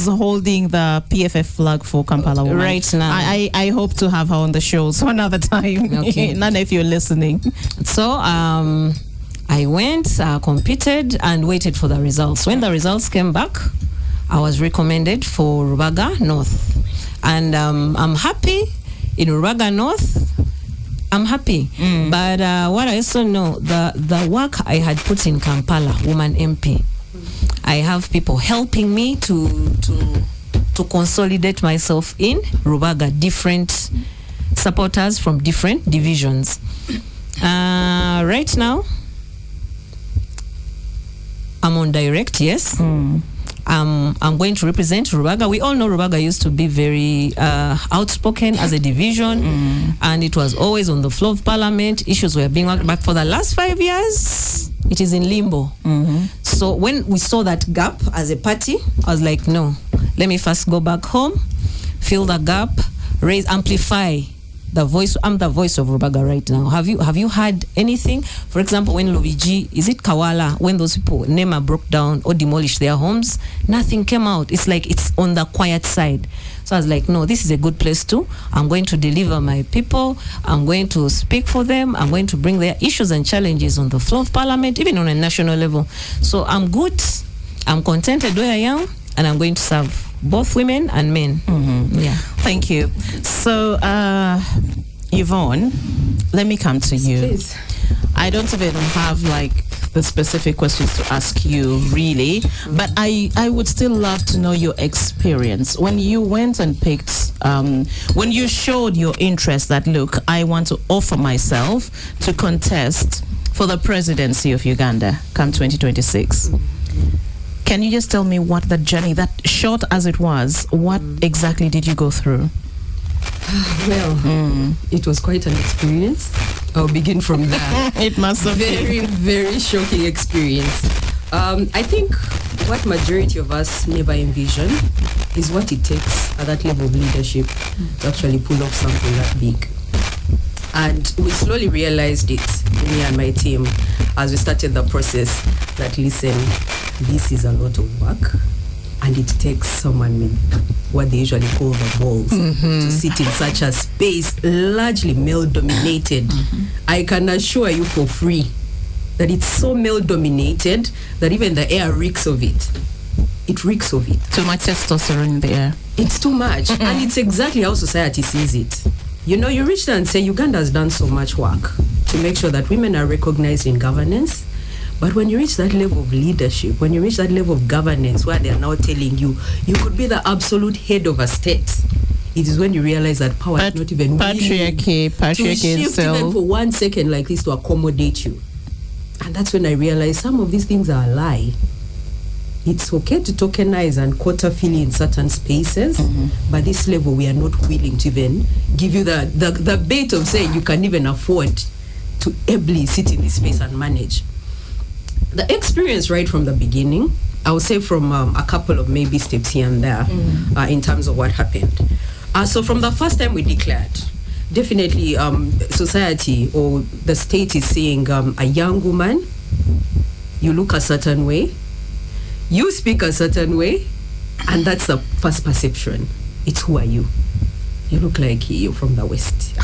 holding the PFF flag for Kampala Woman. Right now. I hope to have her on the show so another time. Okay. Nana, if you're listening. So I went, competed, and waited for the results. When the results came back, I was recommended for Rubaga North. And I'm happy in Rubaga North. I'm happy. But what I also know, the work I had put in Kampala, Woman MP, I have people helping me to consolidate myself in Rubaga, different supporters from different divisions. Right now, I'm on direct, yes. I'm going to represent Rubaga. We all know Rubaga used to be very outspoken as a division, and it was always on the floor of parliament. Issues were being worked back for the last 5 years. It is in limbo. So when we saw that gap as a party, I was like, no, let me first go back home, fill the gap, amplify the voice. I'm the voice of Rubaga right now. Have you heard anything? For example, when Lubiji, is it Kawala, when those people, Nema broke down or demolished their homes, nothing came out. It's like it's on the quiet side. So I was like, no, this is a good place too. I'm going to deliver my people. I'm going to speak for them. I'm going to bring their issues and challenges on the floor of parliament, even on a national level. So I'm good. I'm contented where I am, and I'm going to serve both women and men. Yeah. Thank you. So, Yvonne, let me come to you. Please. I don't even have the specific questions to ask you, really, but I would still love to know your experience when you went and picked, when you showed your interest that, look, I want to offer myself to contest for the presidency of Uganda come 2026. Can you just tell me what the journey, that short as it was, what exactly did you go through? Well, it was quite an experience. I'll begin from that. It must have been. Very shocking experience. I think what majority of us never envision is what it takes at that level of leadership to actually pull off something that big. And we slowly realized it, me and my team, as we started the process, that listen, this is a lot of work, and it takes someone with what they usually call the balls to sit in such a space, largely male-dominated. I can assure you for free that it's so male-dominated that even the air reeks of it. It reeks of it. Too much testosterone in the air. It's too much, and it's exactly how society sees it. You know, you reach there and say Uganda has done so much work to make sure that women are recognized in governance. But when you reach that level of leadership, when you reach that level of governance where they are now telling you, you could be the absolute head of a state, it is when you realize that power is not even patriarchy to shift even for 1 second like this to accommodate you. And that's when I realized some of these things are a lie. It's okay to tokenize and quota fill in certain spaces, but this level we are not willing to even give you the bait of saying you can even afford to ably sit in this space and manage. The experience right from the beginning, I would say from a couple of maybe steps here and there in terms of what happened. So from the first time we declared, definitely society or the state is saying a young woman, you look a certain way, you speak a certain way, and that's the first perception. It's who are you? You look like you're from the West.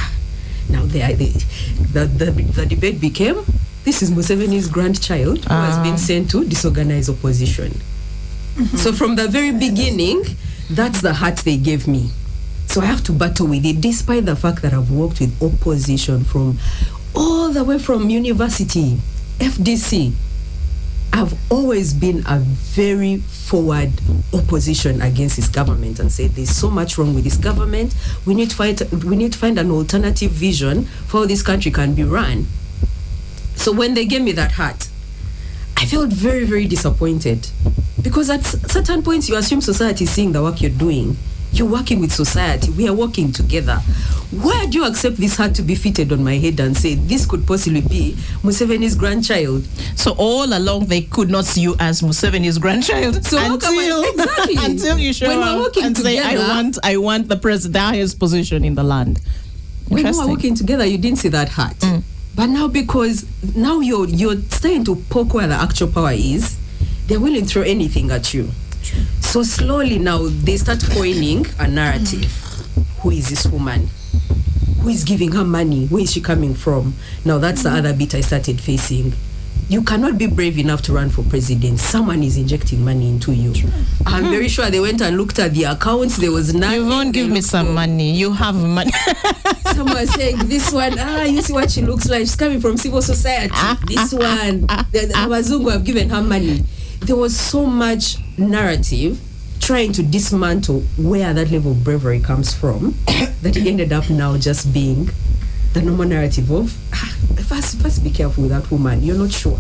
Now the debate became, this is Museveni's grandchild who has been sent to disorganize opposition. So from the very beginning, that's the hat they gave me. So I have to battle with it, despite the fact that I've worked with opposition from all the way from university, FDC. I've always been a very forward opposition against this government and said there's so much wrong with this government. We need to find an alternative vision for how this country can be run. So when they gave me that hat, I felt very, very disappointed, because at certain points you assume society is seeing the work you're doing. You're working with society. We are working together. Why do you accept this hat to be fitted on my head and say this could possibly be Museveni's grandchild? So all along they could not see you as Museveni's grandchild. So until you show up and say, I want the president, highest position in the land. When we were working together, you didn't see that hat. But now, because now you're starting to poke where the actual power is, they're willing to throw anything at you. So slowly now they start coining a narrative. Who is this woman? Who is giving her money? Where is she coming from? Now that's the other bit I started facing. You cannot be brave enough to run for president. Someone is injecting money into you. I'm very sure they went and looked at the accounts. There was nothing. You won't give me some money. You have money. Someone was saying, this one, you see what she looks like. She's coming from civil society. This one, the Wazungu have given her money. There was so much narrative trying to dismantle where that level of bravery comes from that it ended up now just being the normal narrative of first be careful with that woman. You're not sure.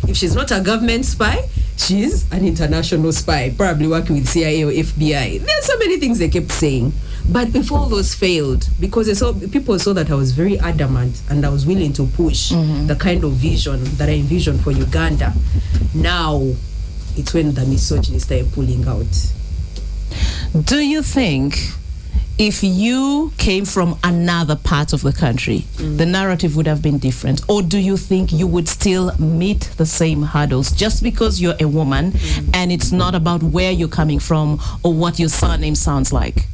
If she's not a government spy, she's an international spy, probably working with CIA or FBI. There's so many things they kept saying. But before all those failed, because people saw that I was very adamant and I was willing to push the kind of vision that I envisioned for Uganda. Now, it's when the misogyny started pulling out. Do you think if you came from another part of the country, the narrative would have been different? Or do you think you would still meet the same hurdles just because you're a woman and it's not about where you're coming from or what your surname sounds like?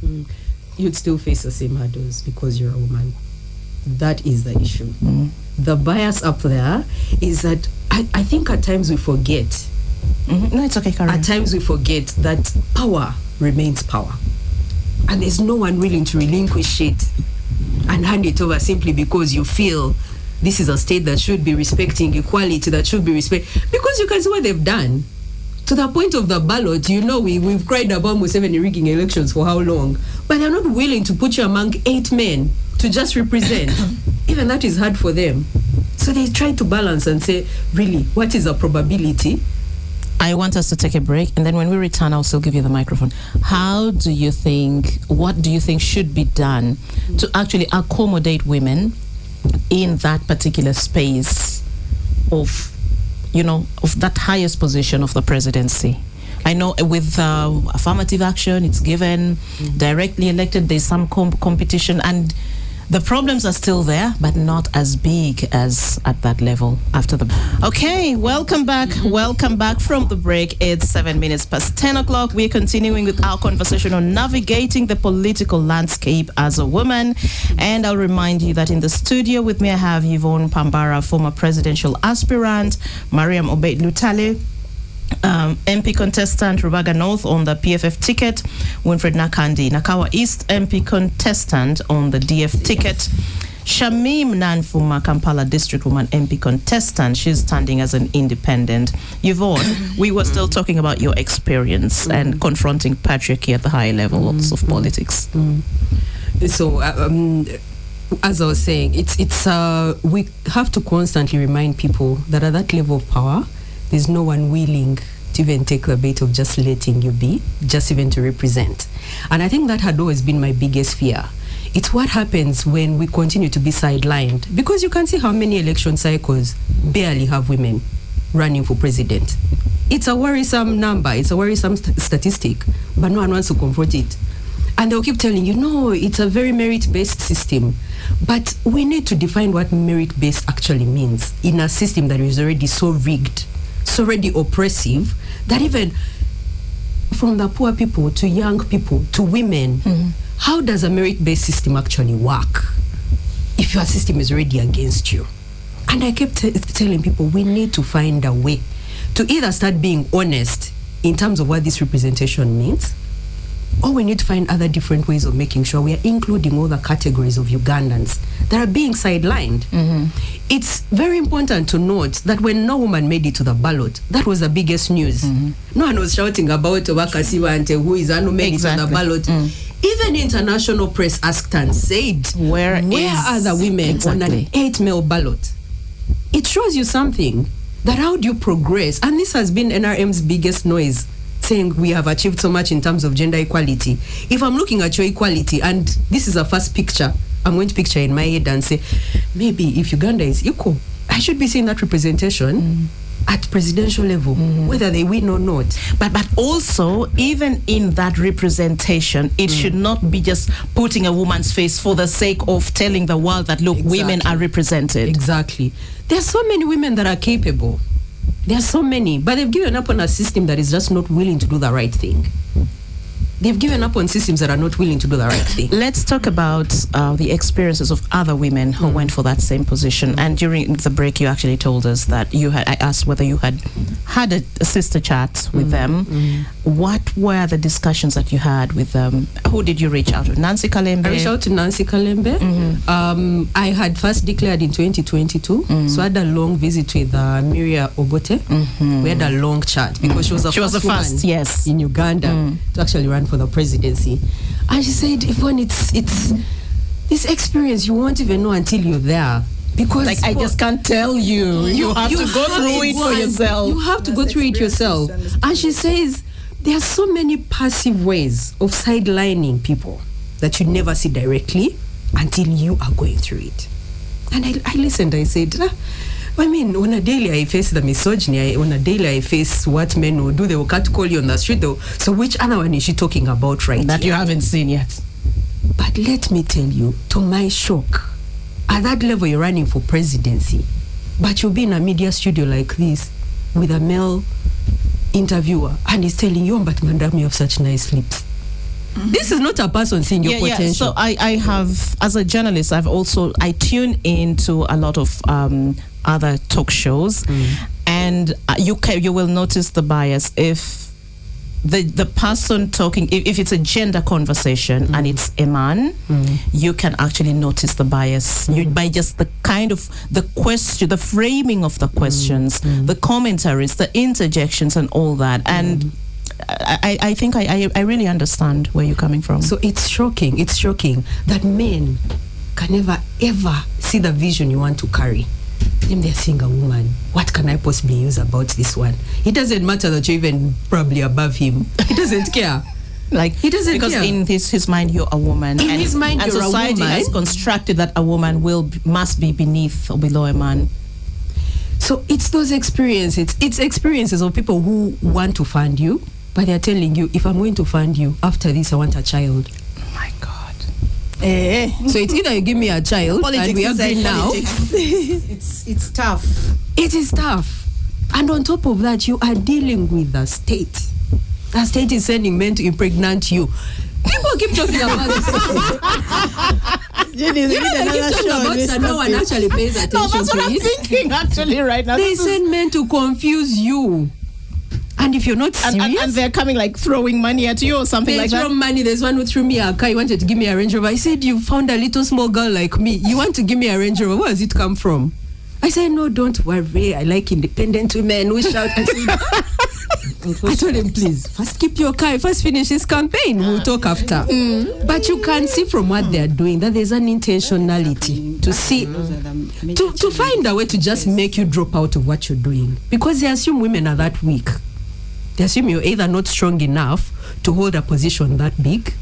You'd still face the same hurdles because you're a woman. That is the issue. The bias up there is that I think at times we forget. No, it's okay, Karen. At times we forget that power remains power. And there's no one willing to relinquish it and hand it over simply because you feel this is a state that should be respecting equality, that should be because you can see what they've done. To the point of the ballot, we've cried about Museveni rigging elections for how long? But they're not willing to put you among 8 men to just represent. Even that is hard for them. So they try to balance and say, really, what is the probability? I want us to take a break, and then when we return, I'll still give you the microphone. What do you think should be done to actually accommodate women in that particular space of that highest position of the presidency? I know with affirmative action, it's given, directly elected, there's some competition, and the problems are still there, but not as big as at that level after the... Okay, welcome back. Welcome back from the break. It's 7 minutes past 10 o'clock. We're continuing with our conversation on navigating the political landscape as a woman. And I'll remind you that in the studio with me, I have Yvonne Pambara, former presidential aspirant, Mariam Obeid Lutale, MP contestant, Rubaga North on the PFF ticket, Winfred Nakandi, Nakawa East MP contestant on the DF ticket, Shamim Nanfuma, Kampala District Woman MP contestant. She's standing as an independent. Yvonne, we were still talking about your experience and confronting patriarchy at the high levels of politics. So, as I was saying, it's we have to constantly remind people that at that level of power, there's no one willing to even take the bait of just letting you be, just even to represent. And I think that had always been my biggest fear. It's what happens when we continue to be sidelined. Because you can see how many election cycles barely have women running for president. It's a worrisome number, it's a worrisome statistic, but no one wants to confront it. And they'll keep telling you, no, it's a very merit-based system. But we need to define what merit-based actually means in a system that is already so rigged, so already oppressive, that even from the poor people to young people to women, how does a merit-based system actually work if your system is already against you? And I kept telling people, we need to find a way to either start being honest in terms of what this representation means, or we need to find other different ways of making sure we are including all the categories of Ugandans that are being sidelined. It's very important to note that when no woman made it to the ballot, that was the biggest news. No one was shouting about Wakasiwa Ante, who is who made it to the ballot. Even international press asked and said, where are the women on an 8-male ballot? It shows you something, that how do you progress? And this has been NRM's biggest noise, saying we have achieved so much in terms of gender equality. If I'm looking at your equality, and this is a first picture, I'm going to picture in my head and say, maybe if Uganda is equal, I should be seeing that representation at presidential level, whether they win or not. But also, even in that representation, it should not be just putting a woman's face for the sake of telling the world that, look, women are represented. Exactly. There are so many women that are capable. There are so many, but they've given up on a system that is just not willing to do the right thing. They've given up on systems that are not willing to do the right thing. Let's talk about the experiences of other women who went for that same position. And during the break, you actually told us that I asked whether you had a sister chat with them. What were the discussions that you had with them? Who did you reach out to? Nancy Kalembe? I reached out to Nancy Kalembe. I had first declared in 2022, so I had a long visit with Miria Obote. We had a long chat because she was the first woman in Uganda to actually run for the presidency. And she said, Yvonne, it's this experience you won't even know until you're there. Because I just can't tell you. You have to go through it for yourself. You have to go through it yourself. And she says, there are so many passive ways of sidelining people that you never see directly until you are going through it. And I listened, I said, I mean, on a daily I face the misogyny, on a daily I face what men will do. They will call you on the street though. So which other one is she talking about right that here? You haven't seen yet? But let me tell you, to my shock, at that level you're running for presidency, but you'll be in a media studio like this with a male interviewer and he's telling you, but madam, you have such nice lips. This is not a person seeing your potential. Yeah. So I have, as a journalist, I tune into a lot of other talk shows, and you will notice the bias if the person talking, if it's a gender conversation and it's a man, you can actually notice the bias by just the kind of the question, the framing of the questions, the commentaries, the interjections, and all that, and. I think I really understand where you're coming from. So it's shocking that men can never ever see the vision you want to carry. Then they're seeing a woman, what can I possibly use about this one? It doesn't matter that you're even probably above him. He doesn't care. Like he doesn't because care. In his mind you're a woman. In his mind you're a woman. And society has constructed that a woman must be beneath or below a man. So it's those experiences. It's experiences of people who want to fund you, but they're telling you, if I'm going to fund you, after this I want a child. Oh my God. So it's either you give me a child, politics, and we agree now. It's tough. It is tough. And on top of that, you are dealing with the state. The state is sending men to impregnate you. People keep talking about this. They keep talking about that no one actually pays attention to it. That's what I'm thinking actually right now. They send men to confuse you. And if you're not serious, and they're coming like throwing money at you or something like that. They throw money. There's one who threw me a car. He wanted to give me a Range Rover. I said, you found a little small girl like me. You want to give me a Range Rover? Where does it come from? I said, no, don't worry. I like independent women who shout. I told him, please, first keep your car. First finish this campaign. We'll talk after. But you can see from what they're doing that there's an intentionality to see, to find a way to just make you drop out of what you're doing. Because they assume women are that weak. They assume you're either not strong enough to hold a position that big,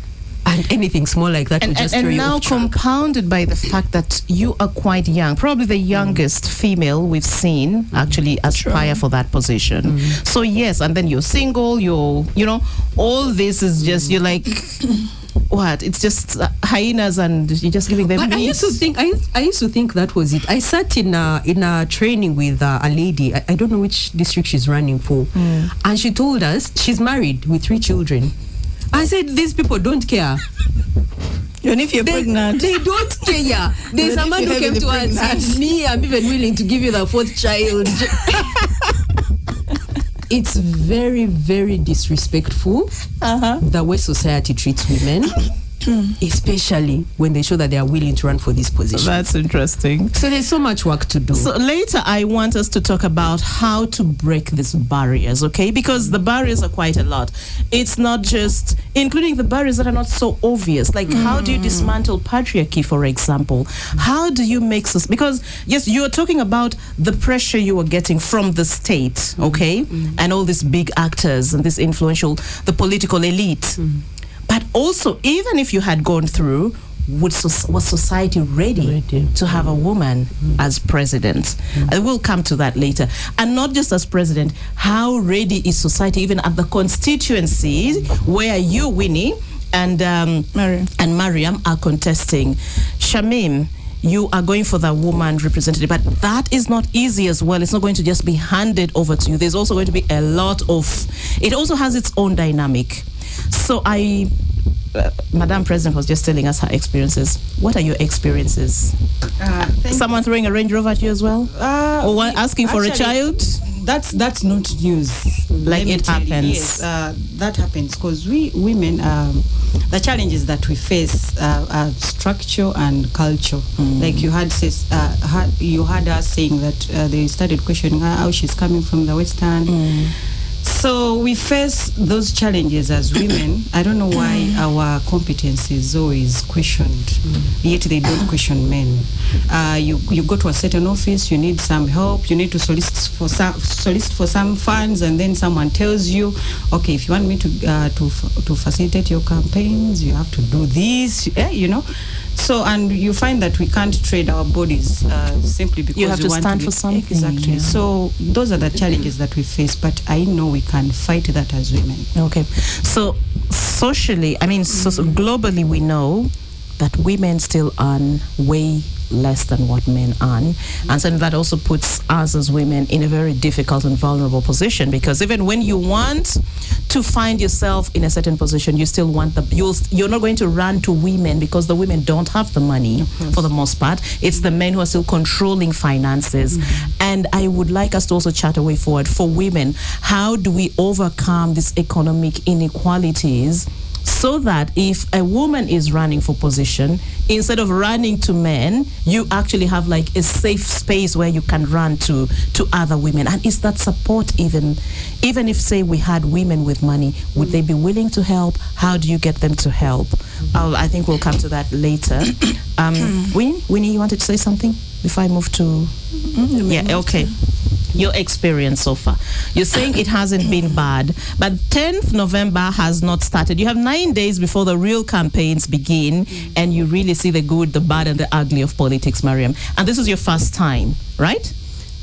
and anything small like that will just throw you off track. And now compounded by the fact that you are quite young, probably the youngest female we've seen actually aspire for that position. So yes, and then you're single, all this is just, you're like, what? It's just hyenas and you're just giving them But meat? I used to think that was it. I sat in a training with a lady. I don't know which district she's running for, and she told us she's married with 3 children. I said, these people don't care. Even if you're pregnant. They don't care. There's a man who came to us and said, me, I'm even willing to give you the 4th child. It's very, very disrespectful the way society treats women, especially when they show that they are willing to run for this position. That's interesting. So there's so much work to do. So later, I want us to talk about how to break these barriers, okay? Because the barriers are quite a lot. It's not just, including the barriers that are not so obvious. Like, how do you dismantle patriarchy, for example? How do you make this? Because, yes, you're talking about the pressure you are getting from the state, okay? And all these big actors and this influential, the political elite. But also, even if you had gone through, was society ready to have a woman as president? I will come to that later. And not just as president, how ready is society even at the constituency where you, Winnie, and Mariam are contesting? Shamim, you are going for the woman representative, but that is not easy as well. It's not going to just be handed over to you. There's also going to be a lot of, it also has its own dynamic. So Madam President was just telling us her experiences. What are your experiences? Someone throwing a Range Rover at you as well? Or asking for a child? That's not news. Like it happens. Yes, that happens because we women, the challenges that we face are structure and culture. Like you had us saying that they started questioning her how she's coming from the Western. So we face those challenges as women. I don't know why our competence is always questioned, yet they don't question men. You go to a certain office, you need some help, you need to solicit for some funds, and then someone tells you, okay, if you want me to facilitate your campaigns, you have to do this, you know. So, and you find that we can't trade our bodies simply because you have to want stand to for something. Exactly. Yeah. So those are the challenges that we face, but I know we can fight that as women. Okay. So socially, so globally, we know that women still earn way less than what men earn, and so that also puts us as women in a very difficult and vulnerable position, because even when you want to find yourself in a certain position, you still want you're not going to run to women because the women don't have the money for the most part. It's the men who are still controlling finances. And I would like us to also chart a way forward for women. How do we overcome these economic inequalities so that if a woman is running for position, instead of running to men, you actually have like a safe space where you can run to other women? And is that support even if, say, we had women with money, would they be willing to help? How do you get them to help? I think we'll come to that later. Winnie, you wanted to say something before I move to... okay. Your experience so far. You're saying it hasn't been bad, but 10th November has not started. You have 9 days before the real campaigns begin, and you really see the good, the bad, and the ugly of politics, Mariam. And this is your first time, right?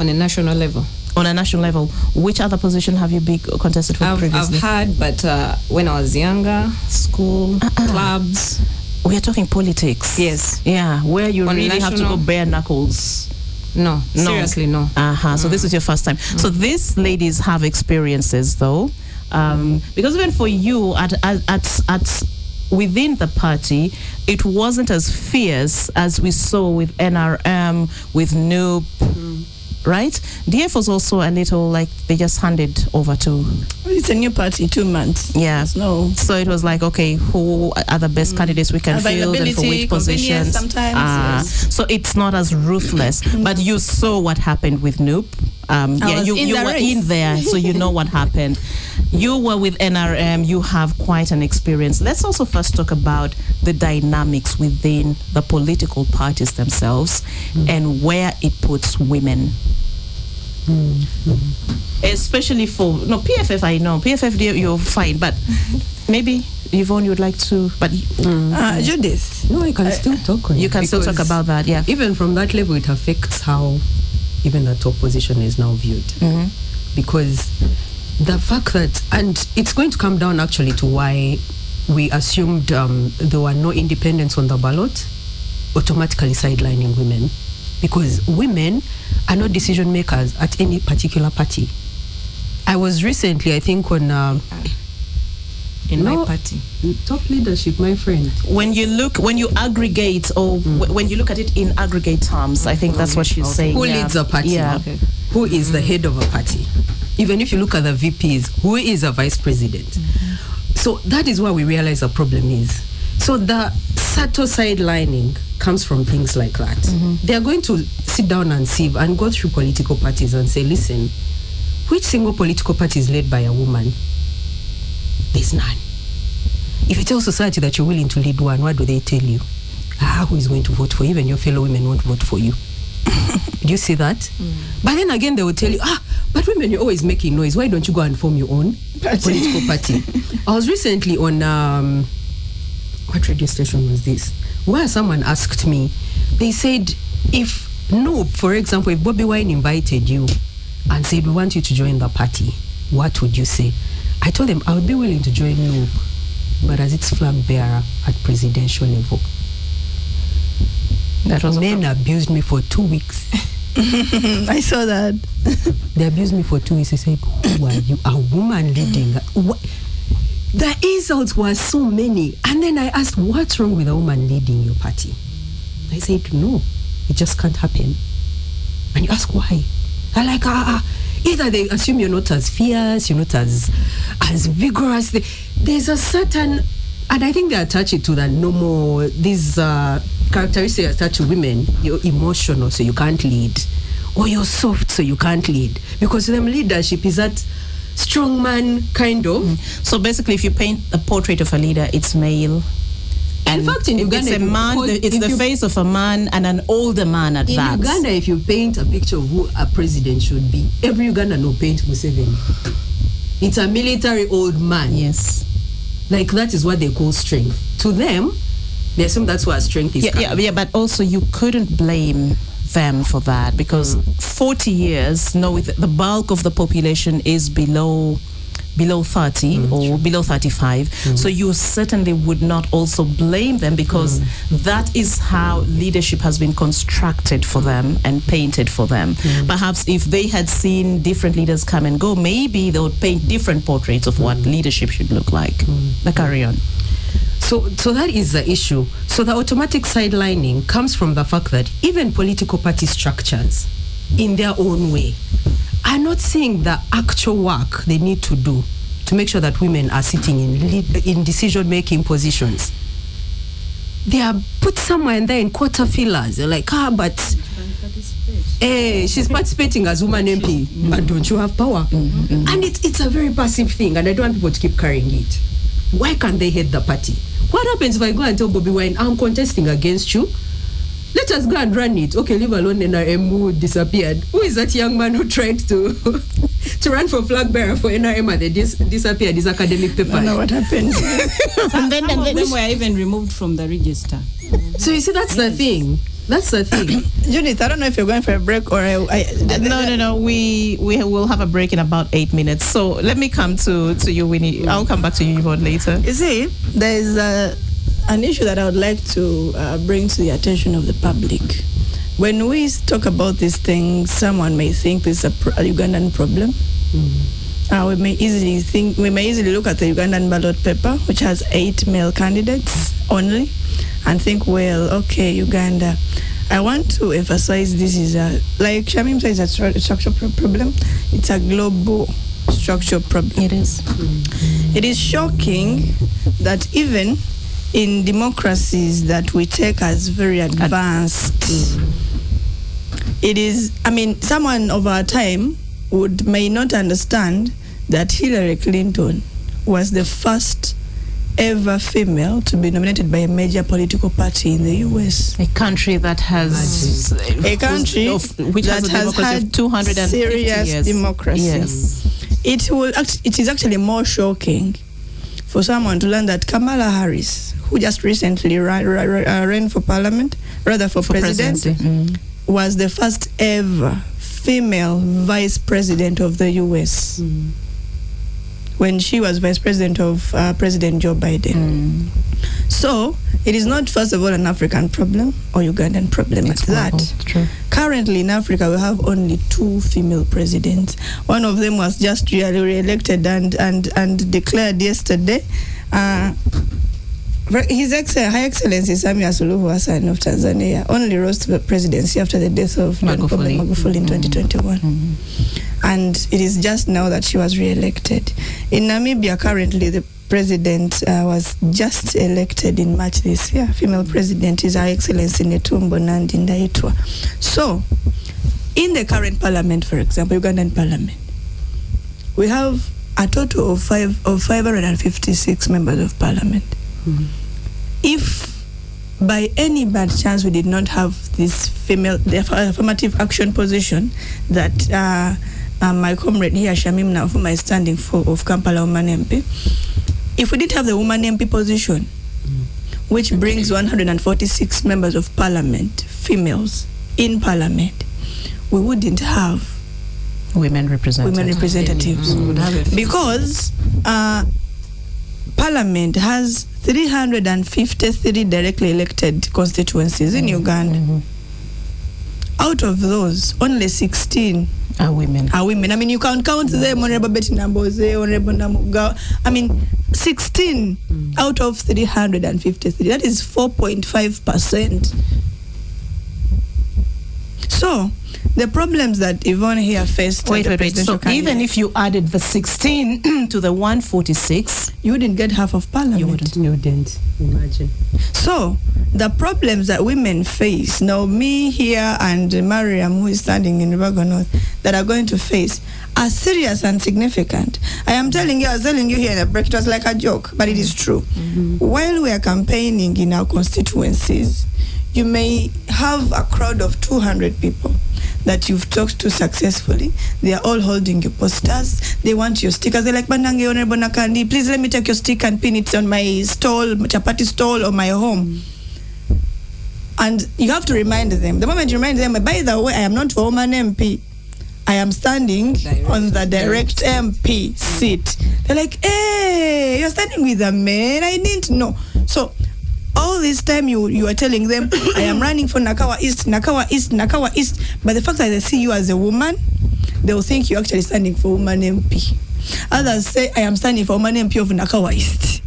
On a national level. On a national level. Which other position have you contested for previously? I've had, but when I was younger, school, clubs. We are talking politics. Yes. Yeah, where you really have to go bare knuckles. No, seriously, no. So this is your first time. So these ladies have experiences, though, because even for you at within the party, it wasn't as fierce as we saw with NRM, with Noob, right? DF was also a little like they just handed over to... It's a new party, 2 months. Yeah. No. So it was like, okay, who are the best candidates we can field and for which positions? Sometimes. Yes. So it's not as ruthless. But you saw what happened with Noob. You were in there, so you know what happened. You were with NRM. You have quite an experience. Let's also first talk about the dynamics within the political parties themselves and where it puts women. Especially for PFF. I know PFF, you're fine, but maybe Yvonne, you would like to, but Judith. No, I can still talk on it. You can still talk about that. Yeah, even from that level, it affects how even the top position is now viewed, because the fact that, and it's going to come down actually to why we assumed there were no independents on the ballot, automatically sidelining women, because women are not decision makers at any particular party. I was recently, I think, on my party, top leadership, my friend. When you aggregate, or when you look at it in aggregate terms, I think that's what she's saying. Who leads a party? Yeah. Okay. Who is the head of a party? Even if you look at the VPs, who is a vice president? So that is where we realize the problem is. So the subtle sidelining comes from things like that. They are going to sit down and sieve and go through political parties and say, listen, which single political party is led by a woman? There's none. If you tell society that you're willing to lead one, what do they tell you? Who is going to vote for you? Even your fellow women won't vote for you. Do you see that? But then again, they will tell you, but women, you're always making noise. Why don't you go and form your own political party? I was recently on, what radio station was this? Where someone asked me, they said, if Noob, for example, if Bobby Wine invited you and said, we want you to join the party, what would you say? I told them I would be willing to join Noob, but as its flag bearer at presidential level. That was Men abused me for 2 weeks. I saw that. They abused me for 2 weeks. They said, who are you? A woman leading? What? The insults were so many. And then I asked, what's wrong with a woman leading your party? I said, no, it just can't happen. And you ask why? They're like, either they assume you're not as fierce, you're not as vigorous. There's a certain, and I think they attach it to that normal, these characteristics attached to women. You're emotional, so you can't lead. Or you're soft, so you can't lead. Because to them, leadership is that strong man kind of. So basically, if you paint a portrait of a leader, it's male. In fact, in Uganda, it's a man. It's the face of a man and an older man at that. In Uganda, if you paint a picture of who a president should be, every Ugandan will paint Museveni. It's a military old man. Yes. Like that is what they call strength. To them, they assume that's what strength is. Yeah. But also, you couldn't blame them for that, because 40 years, the bulk of the population is below 30 or below 35. So you certainly would not also blame them, because that is how leadership has been constructed for them and painted for them. Perhaps if they had seen different leaders come and go, maybe they would paint different portraits of what leadership should look like. Carry on. So that is the issue. So the automatic sidelining comes from the fact that even political party structures, in their own way, are not seeing the actual work they need to do to make sure that women are sitting in decision-making positions. They are put somewhere and there in quarter fillers. They're like, but she's participating as woman MP, but don't you have power? And it's a very passive thing, and I don't want people to keep carrying it. Why can't they head the party? What happens if I go and tell Bobby Wine, I'm contesting against you? Let us go and run it. Okay, leave alone NRM who disappeared. Who is that young man who tried to run for flag bearer for NRM and they disappeared his academic papers? I don't know what happened. and then them were even removed from the register. So you see, that's the thing. That's the thing. Judith, I don't know if you're going for a break or No. We will have a break in about 8 minutes. So let me come to you, Winnie. I'll come back to you, Yvonne, later. You see, there is an issue that I would like to bring to the attention of the public. When we talk about these things, someone may think this is a Ugandan problem. We may easily look at the Ugandan ballot paper, which has 8 male candidates only, and think, well, okay, Uganda. I want to emphasize this is like Shamim says, it's a structural problem. It's a global structural problem. It is. It is shocking that even in democracies that we take as very advanced, it is, someone of our time may not understand that Hillary Clinton was the first ever female to be nominated by a major political party in the US. A country that has which has had 250 serious years. democracy. Yes. It is actually more shocking for someone to learn that Kamala Harris, who just recently ran for parliament, for president, was the first ever female vice president of the US. when she was vice president of President Joe Biden. So it is not, first of all, an African problem or Ugandan problem. It's that currently in Africa we have only 2 female presidents. One of them was just re-elected and declared yesterday. His High Excellency Samia Suluhu Hassan of Tanzania only rose to the presidency after the death of Magufuli in 2021. And it is just now that she was re-elected. In Namibia, currently, the president was just elected in March this year. Female president is High Excellency Netumbo Nandi Ndaitwa. So, in the current parliament, for example, Ugandan parliament, we have a total of 556 members of parliament. If by any bad chance we did not have this the affirmative action position that my comrade here, Shamim Nafuma, is standing for, of Kampala Woman MP, if we didn't have the Woman MP position, which brings 146 members of parliament, females, in parliament, we wouldn't have women representatives. Because parliament has 353 directly elected constituencies in Uganda. Out of those, only 16 are women. I mean, you can count them, Honorable Betty Namboze, Honorable Namuga. I mean, 16 out of 353. That is 4.5%. So, the problems that Yvonne here faced... Wait. So even if you added the 16 to the 146... You wouldn't get half of parliament. You wouldn't. Imagine. So, the problems that women face, now me here and Mariam, who is standing in Rubaga North, that are going to face are serious and significant. I was telling you here in a break, it was like a joke, but it is true. While we are campaigning in our constituencies, you may have a crowd of 200 people that you've talked to successfully. They are all holding your posters. They want your stickers. They're like, Banange, Honorable Nakandi, please let me take your stick and pin it on my stall, chapati stall, or my home. And you have to remind them. The moment you remind them, by the way, I am not for Woman MP. I am standing on the direct MP seat. They're like, hey, you're standing with a man. I didn't know. So, all this time you are telling them, I am running for Nakawa East. But the fact that they see you as a woman, they will think you're actually standing for Woman MP. Others say, I am standing for Woman MP of Nakawa East.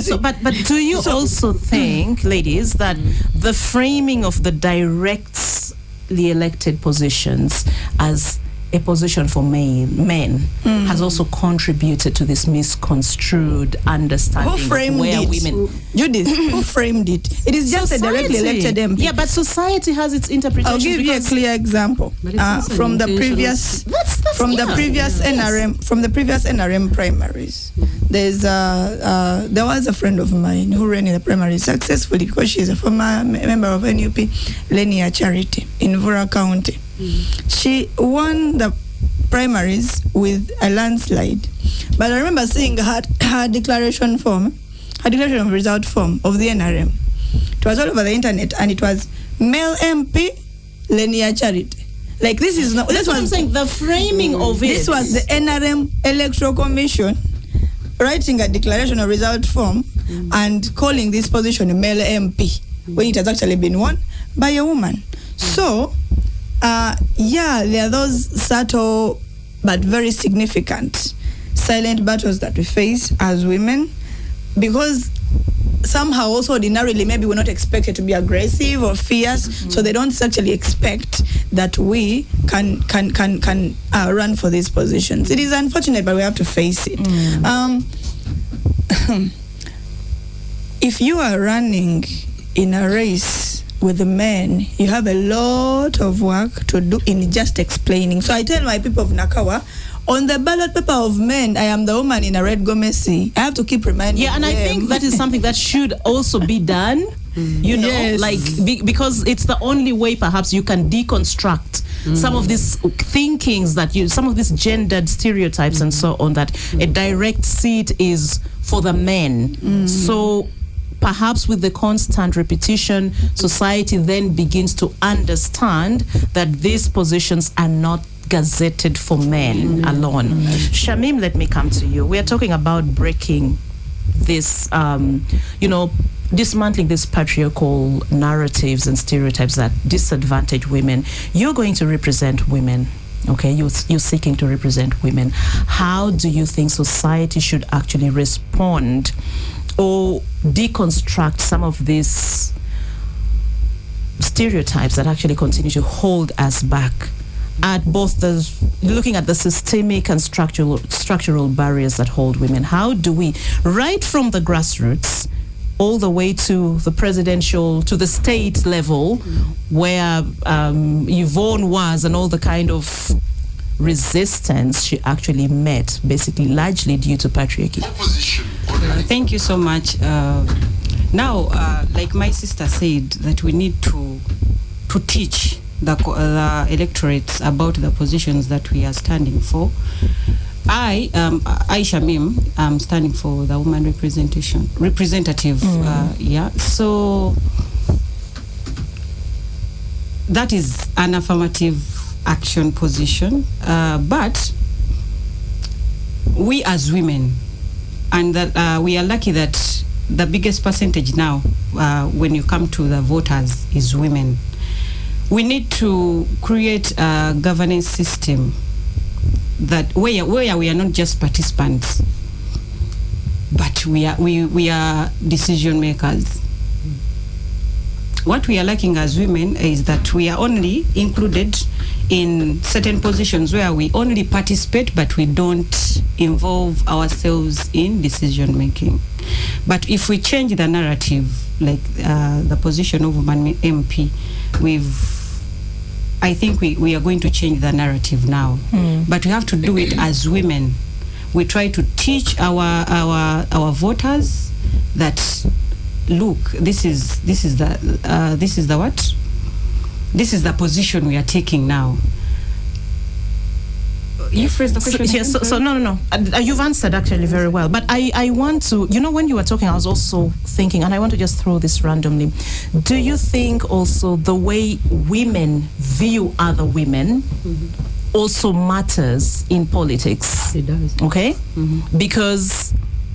So, but do you also think, ladies, that the framing of the directly elected positions as a position for men has also contributed to this misconstrued understanding of where women... Judith, who framed it? It is just society. A directly elected MP. Yeah, but society has its interpretation. I'll give you a clear example from the previous NRM primaries. There was a friend of mine who ran in the primaries successfully because she's a former member of NUP, Lenia Charity in Vura County. She won the primaries with a landslide. But I remember seeing her declaration form, her declaration of result form of the NRM. It was all over the internet, and it was male MP, Lenia Charity. Like, this is not... That's what I'm saying, the framing of it. This was the NRM Electoral Commission writing a declaration of result form and calling this position a male MP when it has actually been won by a woman. So... there are those subtle but very significant silent battles that we face as women, because somehow also ordinarily maybe we're not expected to be aggressive or fierce, so they don't actually expect that we can run for these positions. It is unfortunate, but we have to face it. If you are running in a race with the men, you have a lot of work to do in just explaining. So I tell my people of Nakawa, on the ballot paper of men, I am the woman in a red gomesi. I have to keep reminding them. I think that is something that should also be done, you know, yes. Because it's the only way perhaps you can deconstruct some of these thinkings some of these gendered stereotypes and so on, that a direct seat is for the men. So perhaps with the constant repetition, society then begins to understand that these positions are not gazetted for men alone. Shamim, let me come to you. We are talking about breaking this, dismantling these patriarchal narratives and stereotypes that disadvantage women. You're going to represent women. Okay, you're seeking to represent women. How do you think society should actually respond or deconstruct some of these stereotypes that actually continue to hold us back at both looking at the systemic and structural barriers that hold women? How do we, right from the grassroots all the way to the presidential, to the state level, where Yvonne was, and all the kind of resistance she actually met, basically largely due to patriarchy? Thank you so much. Now, like my sister said, that we need to teach the electorates about the positions that we are standing for. I Shamim, I'm standing for the woman representative. So that is an affirmative action position. But we as women, and that we are lucky that the biggest percentage now, when you come to the voters, is women. We need to create a governance system that where we are not just participants, but we are decision makers. What we are lacking as women is that we are only included in certain positions where we only participate, but we don't involve ourselves in decision making. But if we change the narrative, like the position of woman MP, I think we are going to change the narrative now. But we have to do it as women. We try to teach our voters that, look, this is the position we are taking now. You phrased the question. So no. You've answered actually very well. But I want to, when you were talking, I was also thinking, and I want to just throw this randomly. Do you think also the way women view other women also matters in politics? It does. Okay? Because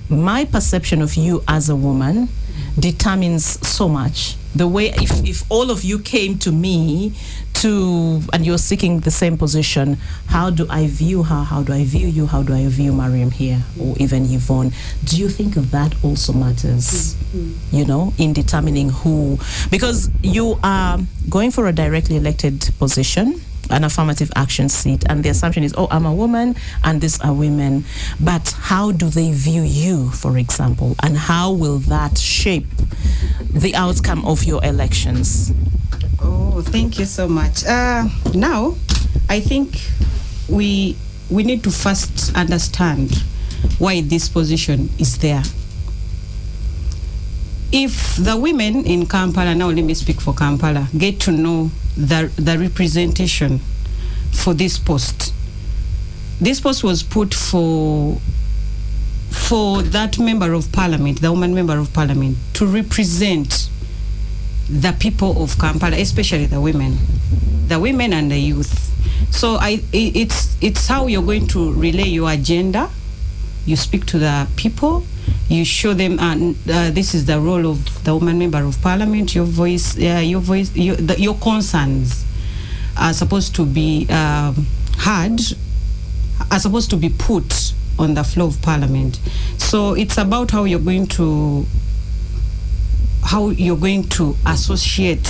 my perception of you as a woman determines so much. The way, if all of you came to me and you're seeking the same position, how do I view her? How do I view you? How do I view Mariam here, or even Yvonne? Do you think that also matters, in determining who? Because you are going for a directly elected position, an affirmative action seat, and the assumption is, I'm a woman and these are women. But how do they view you, for example, and how will that shape the outcome of your elections? Oh, thank you so much. Now, I think we need to first understand why this position is there. If the women in Kampala, now let me speak for Kampala, get to know the representation for this post. This post was put for that member of parliament, the woman member of parliament, to represent the people of Kampala, especially the women and the youth. So it's how you're going to relay your agenda. You speak to the people. You show them, this is the role of the woman member of parliament. Your concerns are supposed to be heard, are supposed to be put on the floor of parliament. So it's about how you're going to associate,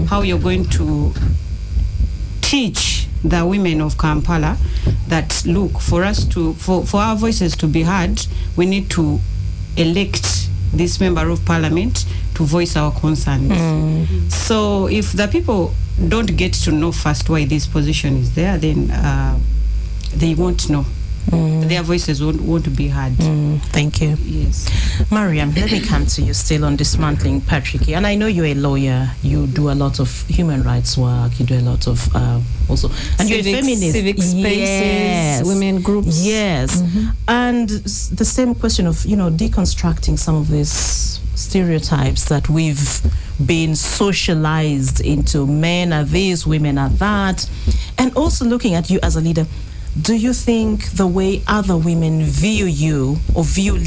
how you're going to teach the women of Kampala that, look, for our voices to be heard, we need to elect this member of parliament to voice our concerns. So if the people don't get to know first why this position is there, then they won't know. Their voices won't be heard. Thank you. Yes. Mariam, let me come to you still on dismantling patriarchy. And I know you're a lawyer. You do a lot of human rights work. You do a lot of also, and you're a feminist. Civic spaces, women groups. Yes. And the same question of deconstructing some of these stereotypes that we've been socialized into. Men are this, women are that, And also looking at you as a leader, do you think the way other women view you or view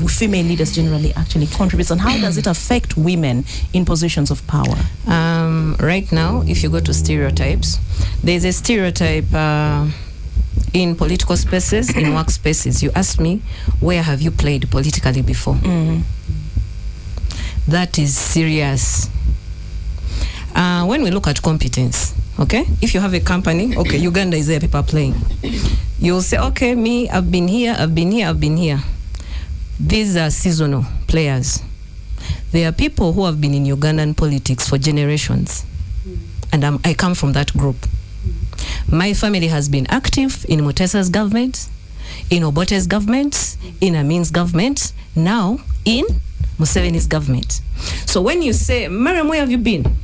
female leaders generally actually contributes, and how does it affect women in positions of power? Right now, if you go to stereotypes, there's a stereotype in political spaces, in work spaces. You ask me, where have you played politically before? That is serious. When we look at competence, okay, if you have a company, okay, Uganda is there, people are playing. You'll say, okay, me, I've been here. These are seasonal players. There are people who have been in Ugandan politics for generations, and I come from that group. My family has been active in Mutesa's government, in Obote's government, in Amin's government, now in Museveni's government. So when you say, Mariam, where have you been?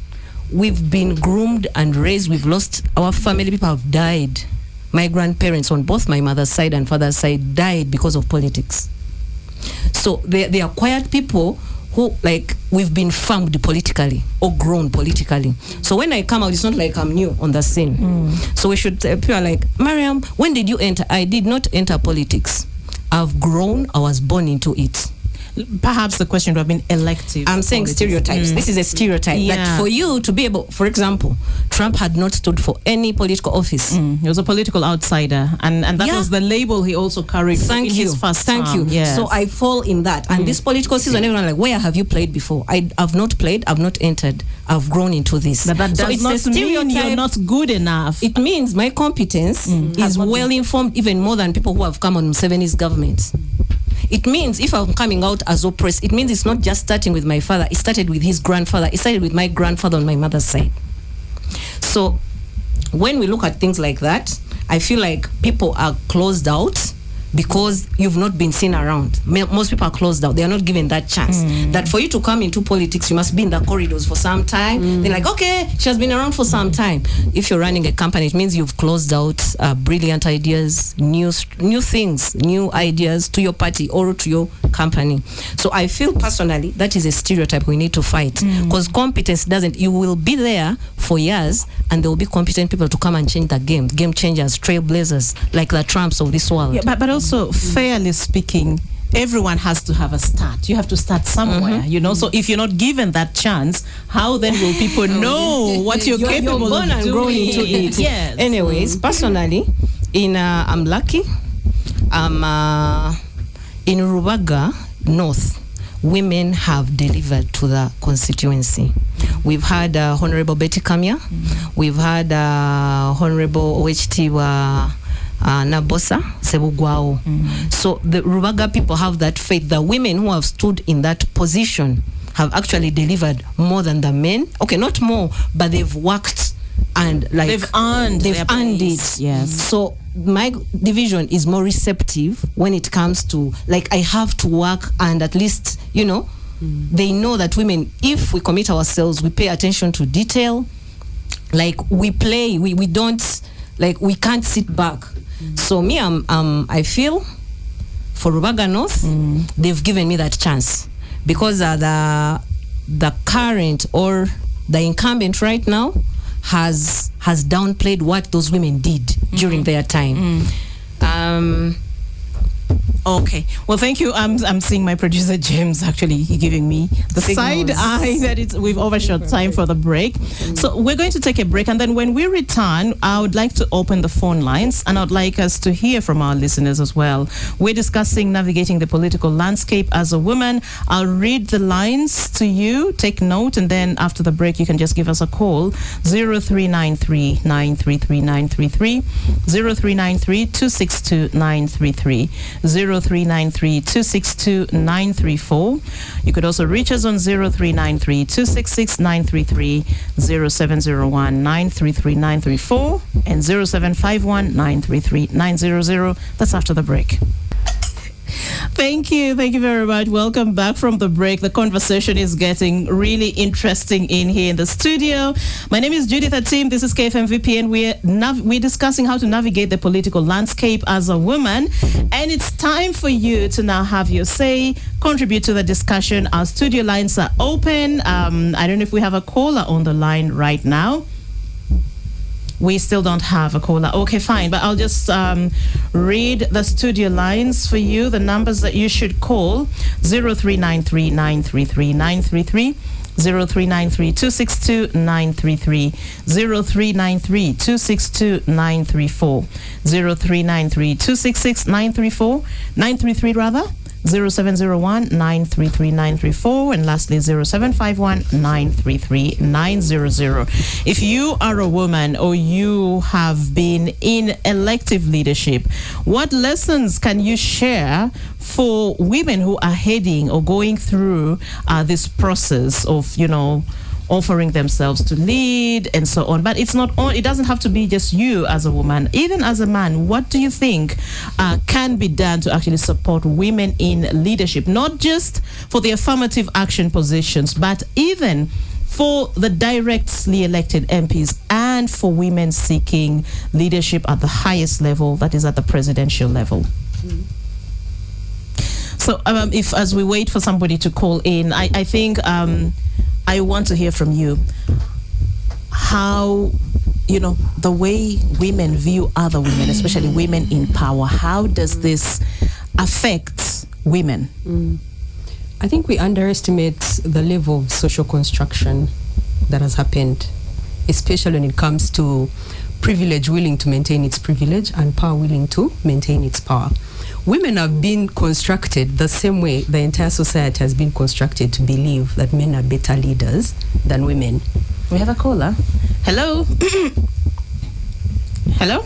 We've been groomed and raised. We've lost our family. People have died. My grandparents on both my mother's side and father's side died because of politics. So they are quiet people who, like, we've been farmed politically or grown politically. So when I come out, it's not like I'm new on the scene. So we should, people are like, Mariam, when did you enter? I did not enter politics. I've grown. I was born into it. Perhaps the question would have been elective. I'm saying stereotypes. This is a stereotype. That for you to be able, for example, Trump had not stood for any political office. He was a political outsider, and that was the label he also carried in his first term. Thank you. Yes. So I fall in that. And this political season, everyone like, where have you played before? I've not played. I've not entered. I've grown into this. But that does not mean you're not good enough. It means my competence is well informed, even more than people who have come on Museveni's government. It means if I'm coming out as oppressed, it means it's not just starting with my father. It started with his grandfather. It started with my grandfather on my mother's side. So when we look at things like that, I feel like people are closed out because you've not been seen around. Most people are closed out. They are not given that chance. That for you to come into politics, you must be in the corridors for some time. They're like, okay, she has been around for some time. If you're running a company, it means you've closed out brilliant ideas, new things, new ideas to your party or to your company. So I feel personally that is a stereotype we need to fight, because competence doesn't, you will be there for years and there will be competent people to come and change the game changers, trailblazers, like the Trumps of this world. Yeah, but also, fairly speaking, everyone has to have a start. You have to start somewhere, you know. So if you're not given that chance, how then will people know what you're capable born of and doing? grown into it. Yes. Anyways, personally, I'm lucky. In Rubaga North, women have delivered to the constituency. We've had Honorable Betty Kamya. We've had Honorable OHT Nabosa Sebugwao. So the Rubaga people have that faith. The women who have stood in that position have actually delivered more than the men. Okay, not more, but they've worked and like they've earned it. Yes. So my division is more receptive when it comes to, like, I have to work, and at least, you know, they know that women, if we commit ourselves, we pay attention to detail, like we play, we don't, like, we can't sit back. So me, I feel for Rubaga North, they've given me that chance, because the current or the incumbent right now has downplayed what those women did during their time. Okay. Well, thank you. I'm seeing my producer James actually giving me the side eye that we've overshot time for the break. So we're going to take a break, and then when we return, I would like to open the phone lines, and I'd like us to hear from our listeners as well. We're discussing navigating the political landscape as a woman. I'll read the lines to you, take note, and then after the break, you can just give us a call. 0393 933 933, 0393 262 933, 0393 262 934. You could also reach us on 0393 266 933, 0701 933 934, and 0751 933 900. That's after the break. Thank you very much. Welcome back from the break. The conversation is getting really interesting in here in the studio. My name is Judith Atim. This is KFMVP, and we're discussing how to navigate the political landscape as a woman. And it's time for you to now have your say, contribute to the discussion. Our studio lines are open. I don't know if we have a caller on the line right now. We still don't have a caller. Okay, fine. But I'll just read the studio lines for you, the numbers that you should call: 0393 933 933, 0393 262 933, 0393 262 934, 0393 266 934, 933 rather, 0701 933 934, and lastly 0751 933 900. If you are a woman or you have been in elective leadership, what lessons can you share for women who are heading or going through this process of, offering themselves to lead and so on? But it's not all, it doesn't have to be just you as a woman. Even as a man, what do you think can be done to actually support women in leadership, not just for the affirmative action positions, but even for the directly elected MPs and for women seeking leadership at the highest level, that is at the presidential level? So if, as we wait for somebody to call in, I think I want to hear from you how, the way women view other women, especially women in power. How does this affect women? I think we underestimate the level of social construction that has happened, especially when it comes to privilege willing to maintain its privilege and power willing to maintain its power. Women have been constructed the same way the entire society has been constructed to believe that men are better leaders than women. We have a caller. Hello? Hello?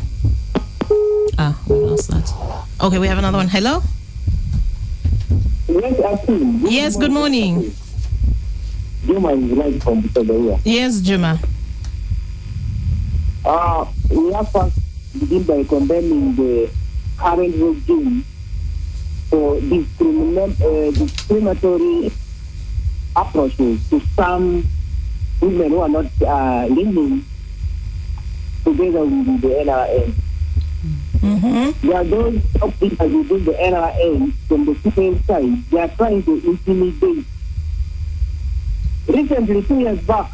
We lost that. Okay, we have another one. Hello? Yes, good morning. Juma is right from Victoria. Yes, Juma. We have first begin by condemning the current regime for discriminatory approaches to some women who are not living together with the NRA. There are those officers within the NRA from the female side. They are trying to intimidate. Recently, 2 years back,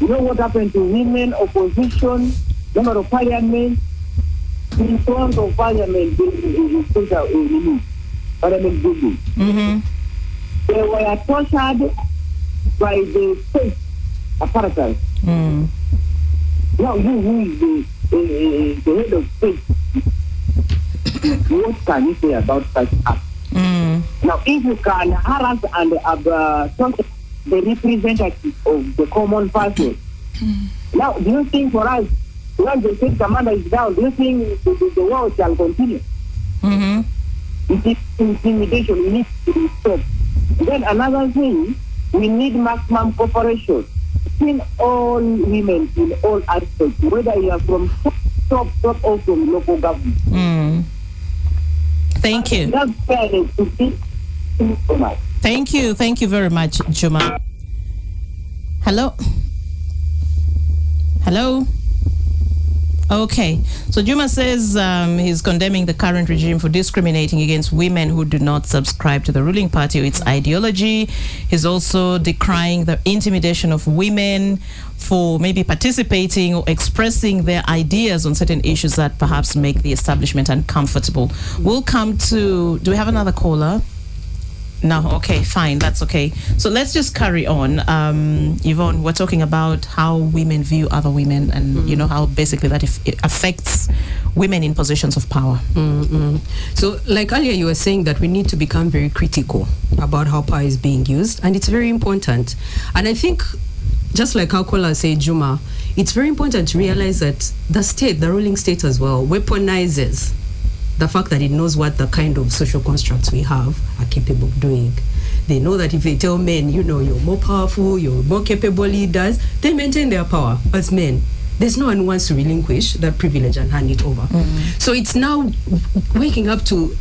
you know what happened to women opposition, member of parliament, in front of parliament, parliament building. They were tortured by the state apparatus. Now, who is the head of state? What can you say about such acts? Now, if you can harass and torture the representative of the common person, now, do you think for us, once the state commander is down, do you think the war shall continue? It is intimidation. We need to stop. Then another thing, we need maximum cooperation between all women in all aspects, whether you are from top or from local government. Thank you. That's fairness to be so much. Thank you very much, Juma. Hello? Okay, so Juma says he's condemning the current regime for discriminating against women who do not subscribe to the ruling party or its ideology. He's also decrying the intimidation of women for maybe participating or expressing their ideas on certain issues that perhaps make the establishment uncomfortable. We'll come to, do we have another caller? No, okay, fine, that's okay. So let's just carry on. Yvonne, we're talking about how women view other women and, how basically that it affects women in positions of power. So like earlier you were saying that we need to become very critical about how power is being used, and it's very important. And I think, just like our caller said, Juma, it's very important to realize that the state, the ruling state as well, weaponizes the fact that it knows what the kind of social constructs we have are capable of doing. They know that if they tell men, you're more powerful, you're more capable leaders, they maintain their power as men. There's no one who wants to relinquish that privilege and hand it over. So it's now waking up to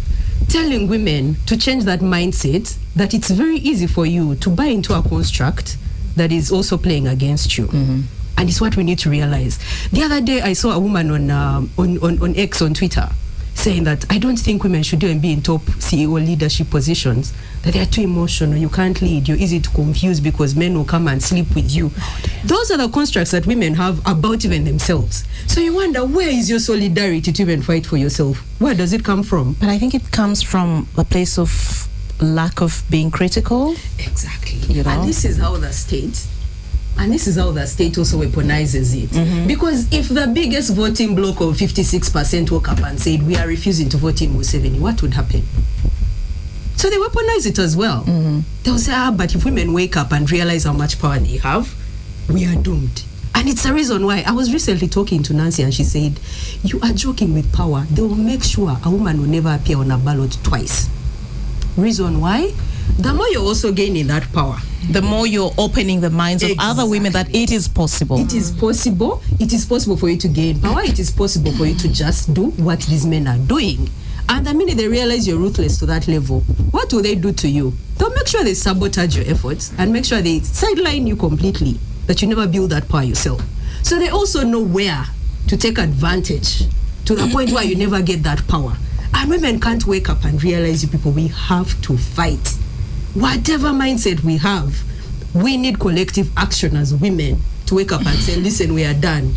telling women to change that mindset, that it's very easy for you to buy into a construct that is also playing against you. And it's what we need to realize. The other day I saw a woman on X, on Twitter. saying that I don't think women should even be in top CEO leadership positions, that they are too emotional, you can't lead, you're easy to confuse because men will come and sleep with you. Those are the constructs that women have about even themselves. So you wonder, where is your solidarity to even fight for yourself? Where does it come from? But I think it comes from a place of lack of being critical. Exactly. You know? And this is how the state also weaponizes it. Because if the biggest voting bloc of 56% woke up and said, we are refusing to vote in Museveni, what would happen? So they weaponize it as well. They'll say, but if women wake up and realize how much power they have, we are doomed. And it's the reason why. I was recently talking to Nancy and she said, you are joking with power. They will make sure a woman will never appear on a ballot twice. Reason why? The more you're also gaining that power, the more you're opening the minds of other women that it is possible. It is possible. It is possible for you to gain power. It is possible for you to just do what these men are doing. And the minute they realize you're ruthless to that level, what will they do to you? They'll make sure they sabotage your efforts and make sure they sideline you completely, that you never build that power yourself. So they also know where to take advantage to the point where you never get that power. And women can't wake up and realize, you people, we have to fight. Whatever mindset we have, we need collective action as women to wake up and say, listen, we are done.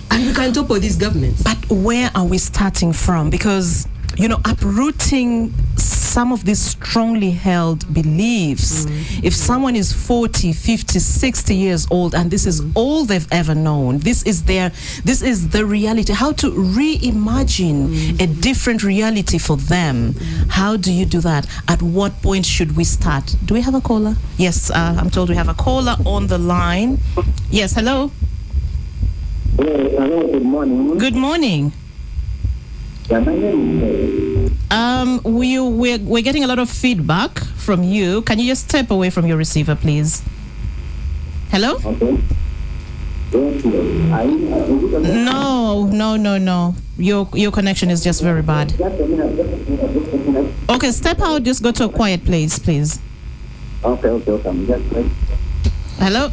And we can topple these governments. But where are we starting from? Because, you know, uprooting some of these strongly held beliefs, if someone is 40, 50, 60 years old and this is all they've ever known, this is the reality, how to reimagine a different reality for them. How do you do that? At what point should we start? Do we have a caller? Yes, I'm told we have a caller on the line. Yes, hello. Hello, good morning. Good morning. We're getting a lot of feedback from you. Can you just step away from your receiver, please? Hello? Okay. No. Your connection is just very bad. Okay, step out. Just go to a quiet place, please. Okay. Hello?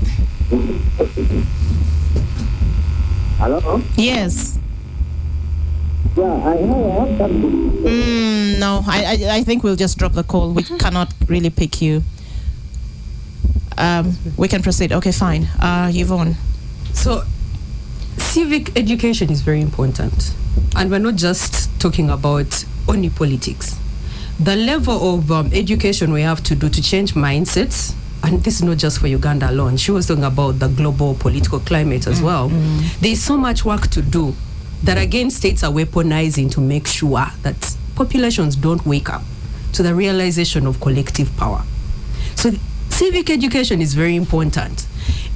Hello? Yes. Yeah, I have something. No, I think we'll just drop the call. We cannot really pick you. We can proceed. Okay, fine. Yvonne. So, civic education is very important. And we're not just talking about only politics. The level of education we have to do to change mindsets, and this is not just for Uganda alone. She was talking about the global political climate as well. There's so much work to do that, again, states are weaponizing to make sure that populations don't wake up to the realization of collective power. So civic education is very important.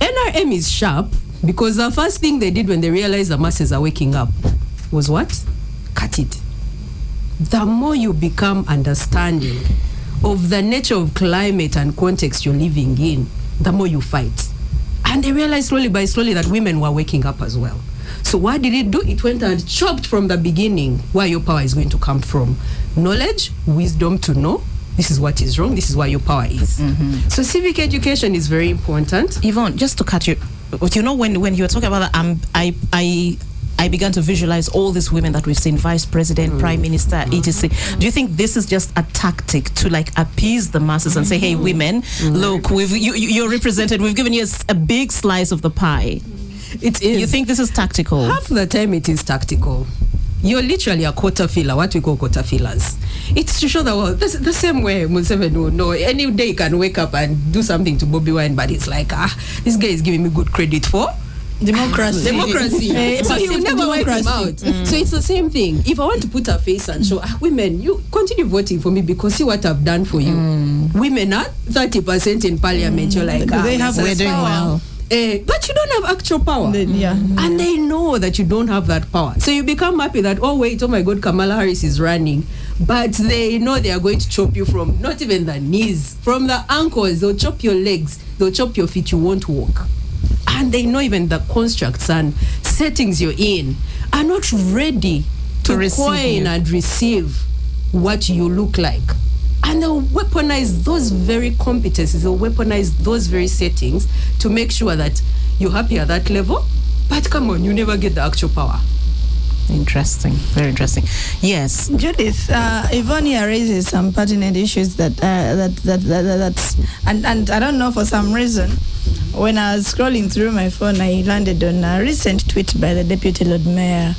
NRM is sharp because the first thing they did when they realized the masses are waking up was what? Cut it. The more you become understanding of the nature of climate and context you're living in, the more you fight. And they realized slowly by slowly that women were waking up as well. So what did it do? It went and chopped from the beginning where your power is going to come from. Knowledge, wisdom to know, this is what is wrong, this is where your power is. So civic education is very important. Yvonne, just to cut you, you know, when you were talking about that, I began to visualize all these women that we've seen, vice president, prime minister, etc. Do you think this is just a tactic to like appease the masses and say, hey, women, look, you're represented, we've given you a big slice of the pie? It is. You think this is tactical? Half the time it is tactical. You're literally a quarter filler, what we call quarter fillers. It's to show the world, the same way Museveni will know. Any day you can wake up and do something to Bobby Wine, but it's like, this guy is giving me good credit for democracy. So you never wipe him out. So it's the same thing. If I want to put a face and show, women, you continue voting for me because see what I've done for you. Women are 30% in parliament. You're like, we're doing well. But you don't have actual power. And they know that you don't have that power. So you become happy that, oh wait, oh my God, Kamala Harris is running. But they know they are going to chop you from not even the knees, from the ankles. They'll chop your legs, they'll chop your feet, you won't walk. And they know even the constructs and settings you're in are not ready to coin and receive what you look like. And they'll weaponize those very competencies, they'll weaponize those very settings to make sure that you're happy at that level. But come on, you never get the actual power. Interesting, very interesting. Yes, Judith, Yvonne here raises some pertinent issues that and I don't know, for some reason, when I was scrolling through my phone, I landed on a recent tweet by the Deputy Lord Mayor,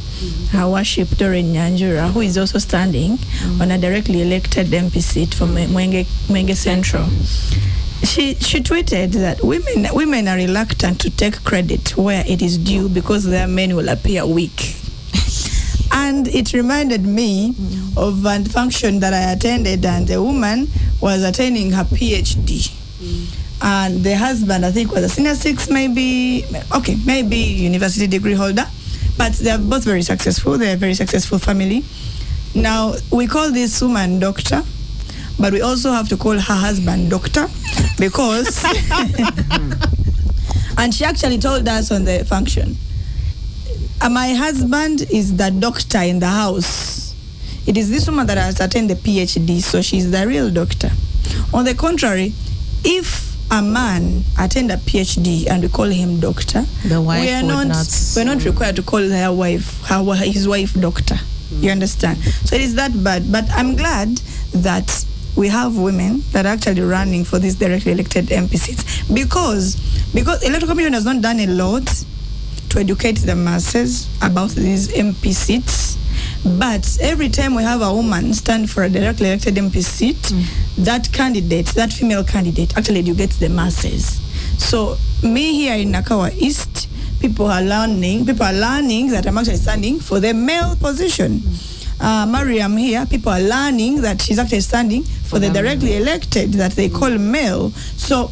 Her Worship Doreen Nyanjura, who is also standing on a directly elected MP seat from Mwenge Central. She tweeted that women are reluctant to take credit where it is due because their men will appear weak. And it reminded me of a function that I attended, and the woman was attaining her PhD. And the husband, I think, was a senior 6, maybe university degree holder. But they are both very successful. They're a very successful family. Now, we call this woman doctor, but we also have to call her husband doctor because... And she actually told us on the function, my husband is the doctor in the house. It is this woman that has attended the PhD, so she's the real doctor. On the contrary, if a man attend a PhD and we call him doctor, the wife we're not required to call his wife doctor. You understand? So it is that bad. But I'm glad that we have women that are actually running for these directly elected MP seats, because Electoral Commission has not done a lot to educate the masses about these MP seats. But every time we have a woman stand for a directly elected MP seat, that female candidate actually educates the masses. So me here in Nakawa East, people are learning that I'm actually standing for the male position. Mariam here, people are learning that she's actually standing for the directly elected that they call male. So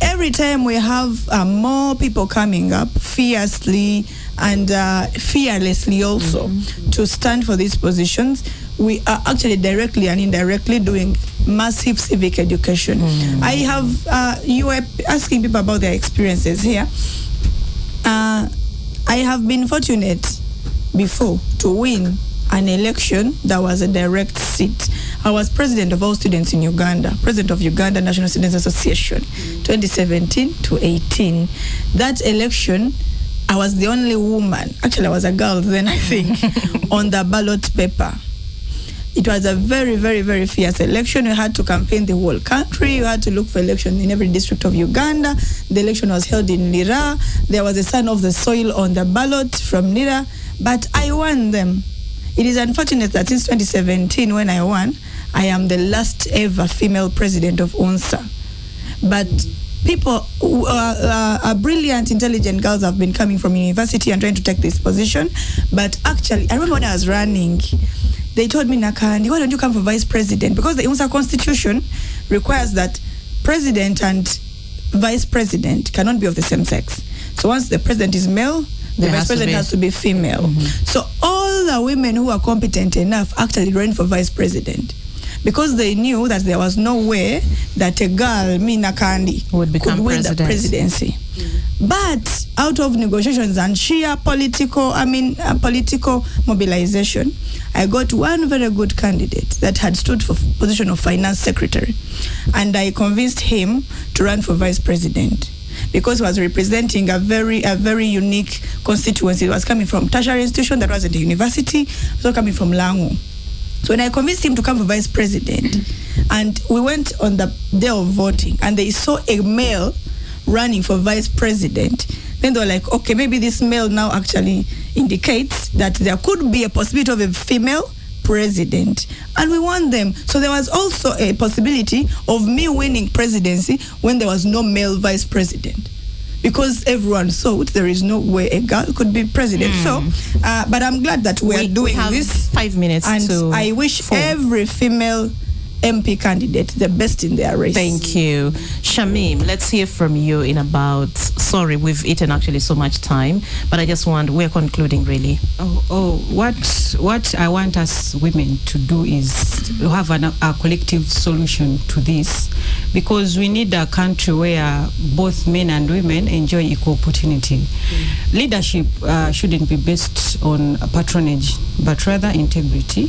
every time we have more people coming up fiercely and fearlessly also to stand for these positions, we are actually directly and indirectly doing massive civic education. I have, you were asking people about their experiences here. I have been fortunate before to win an election that was a direct seat. I was president of all students in Uganda, president of Uganda National Students Association, 2017 to 18. That election, I was the only woman, actually I was a girl then I think, on the ballot paper. It was a very, very, very fierce election. You had to campaign the whole country. You had to look for election in every district of Uganda. The election was held in Lira. There was a son of the soil on the ballot from Lira, but I won them. It is unfortunate that since 2017, when I won, I am the last ever female president of UNSA. But people who are brilliant, intelligent girls have been coming from university and trying to take this position. But actually, I remember when I was running, they told me, Nakandi, why don't you come for vice president? Because the UNSA constitution requires that president and vice president cannot be of the same sex. So once the president is male, the vice president has to be female. So all the women who are competent enough actually ran for vice president, because they knew that there was no way that a girl, Nakandi, could win the presidency. But out of negotiations and sheer political mobilization, I got one very good candidate that had stood for position of finance secretary, and I convinced him to run for vice president, because he was representing a very unique constituency. He was coming from tertiary institution that wasn't a university, so coming from Langu. So when I convinced him to come for vice president, and we went on the day of voting, and they saw a male running for vice president, then they were like, okay, maybe this male now actually indicates that there could be a possibility of a female president, and we won them. So there was also a possibility of me winning presidency when there was no male vice president, because everyone thought there is no way a girl could be president. So, but I'm glad that we are doing this. 5 minutes, and I wish every female MP candidate the best in their race. Thank you. Shamim, let's hear from you in about, sorry, we've eaten actually so much time, but we're concluding really. What I want us women to do is to have a collective solution to this, because we need a country where both men and women enjoy equal opportunity. Leadership shouldn't be based on patronage, but rather integrity.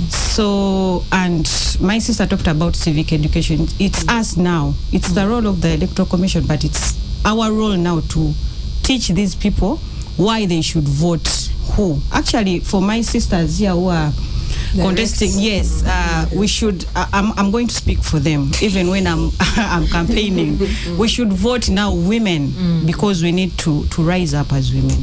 So, and my sister talked about civic education. It's us now. It's the role of the Electoral Commission, but it's our role now to teach these people why they should vote who. Actually, for my sisters here who are contesting, yes, we should. I'm going to speak for them, even when I'm I'm campaigning. We should vote now, women, because we need to rise up as women.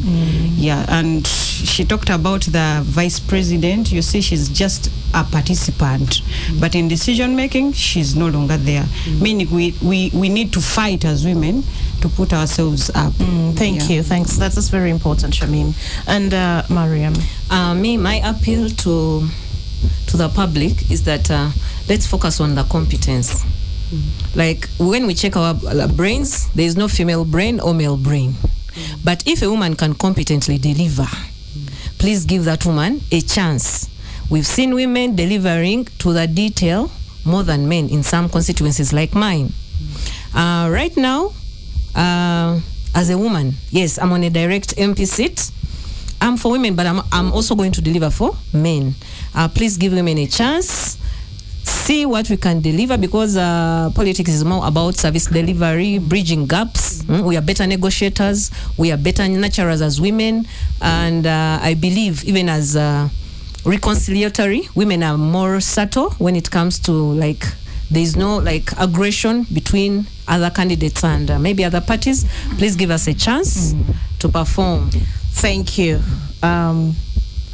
Yeah, and she talked about the vice president. You see, she's just a participant, but in decision making, she's no longer there. Meaning, we need to fight as women to put ourselves up. Thank you. Thanks. That's very important, Shamim. And Mariam. My appeal to the public is that let's focus on the competence. Like when we check our brains, there is no female brain or male brain. But if a woman can competently deliver, please give that woman a chance. We've seen women delivering to the detail more than men in some constituencies like mine. Right now, as a woman, yes, I'm on a direct MP seat. I'm for women, but I'm also going to deliver for men. Please give women a chance. See what we can deliver, because politics is more about service delivery, bridging gaps. We are better negotiators. We are better nurturers as women. And I believe even as reconciliatory, women are more subtle when it comes to, like, there's no like aggression between other candidates and maybe other parties. Please give us a chance to perform. Thank you.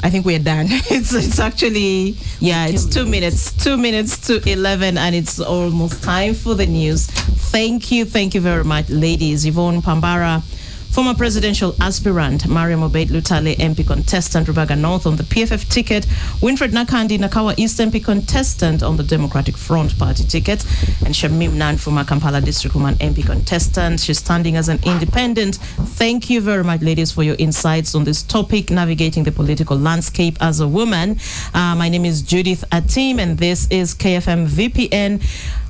I think we're done. It's actually, it's 2 minutes. 2 minutes to 11, and it's almost time for the news. Thank you very much, ladies. Yvonne Pambara, former presidential aspirant, Mariam Obeid Lutale, MP contestant, Rubaga North on the PFF ticket, Winfred Nakandi Nakawa East MP contestant on the Democratic Front Party ticket, and Shamim Nan, former Kampala District Woman MP contestant. She's standing as an independent. Thank you very much, ladies, for your insights on this topic, navigating the political landscape as a woman. My name is Judith Atim, and this is KFM VPN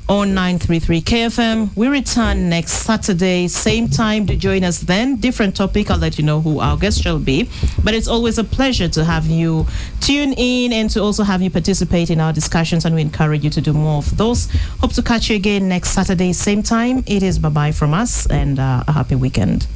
on 933 KFM. We return next Saturday, same time. To join us then. Different topic. I'll let you know who our guest shall be. But it's always a pleasure to have you tune in and to also have you participate in our discussions, and we encourage you to do more of those. Hope to catch you again next Saturday, same time. It is bye-bye from us, and a happy weekend.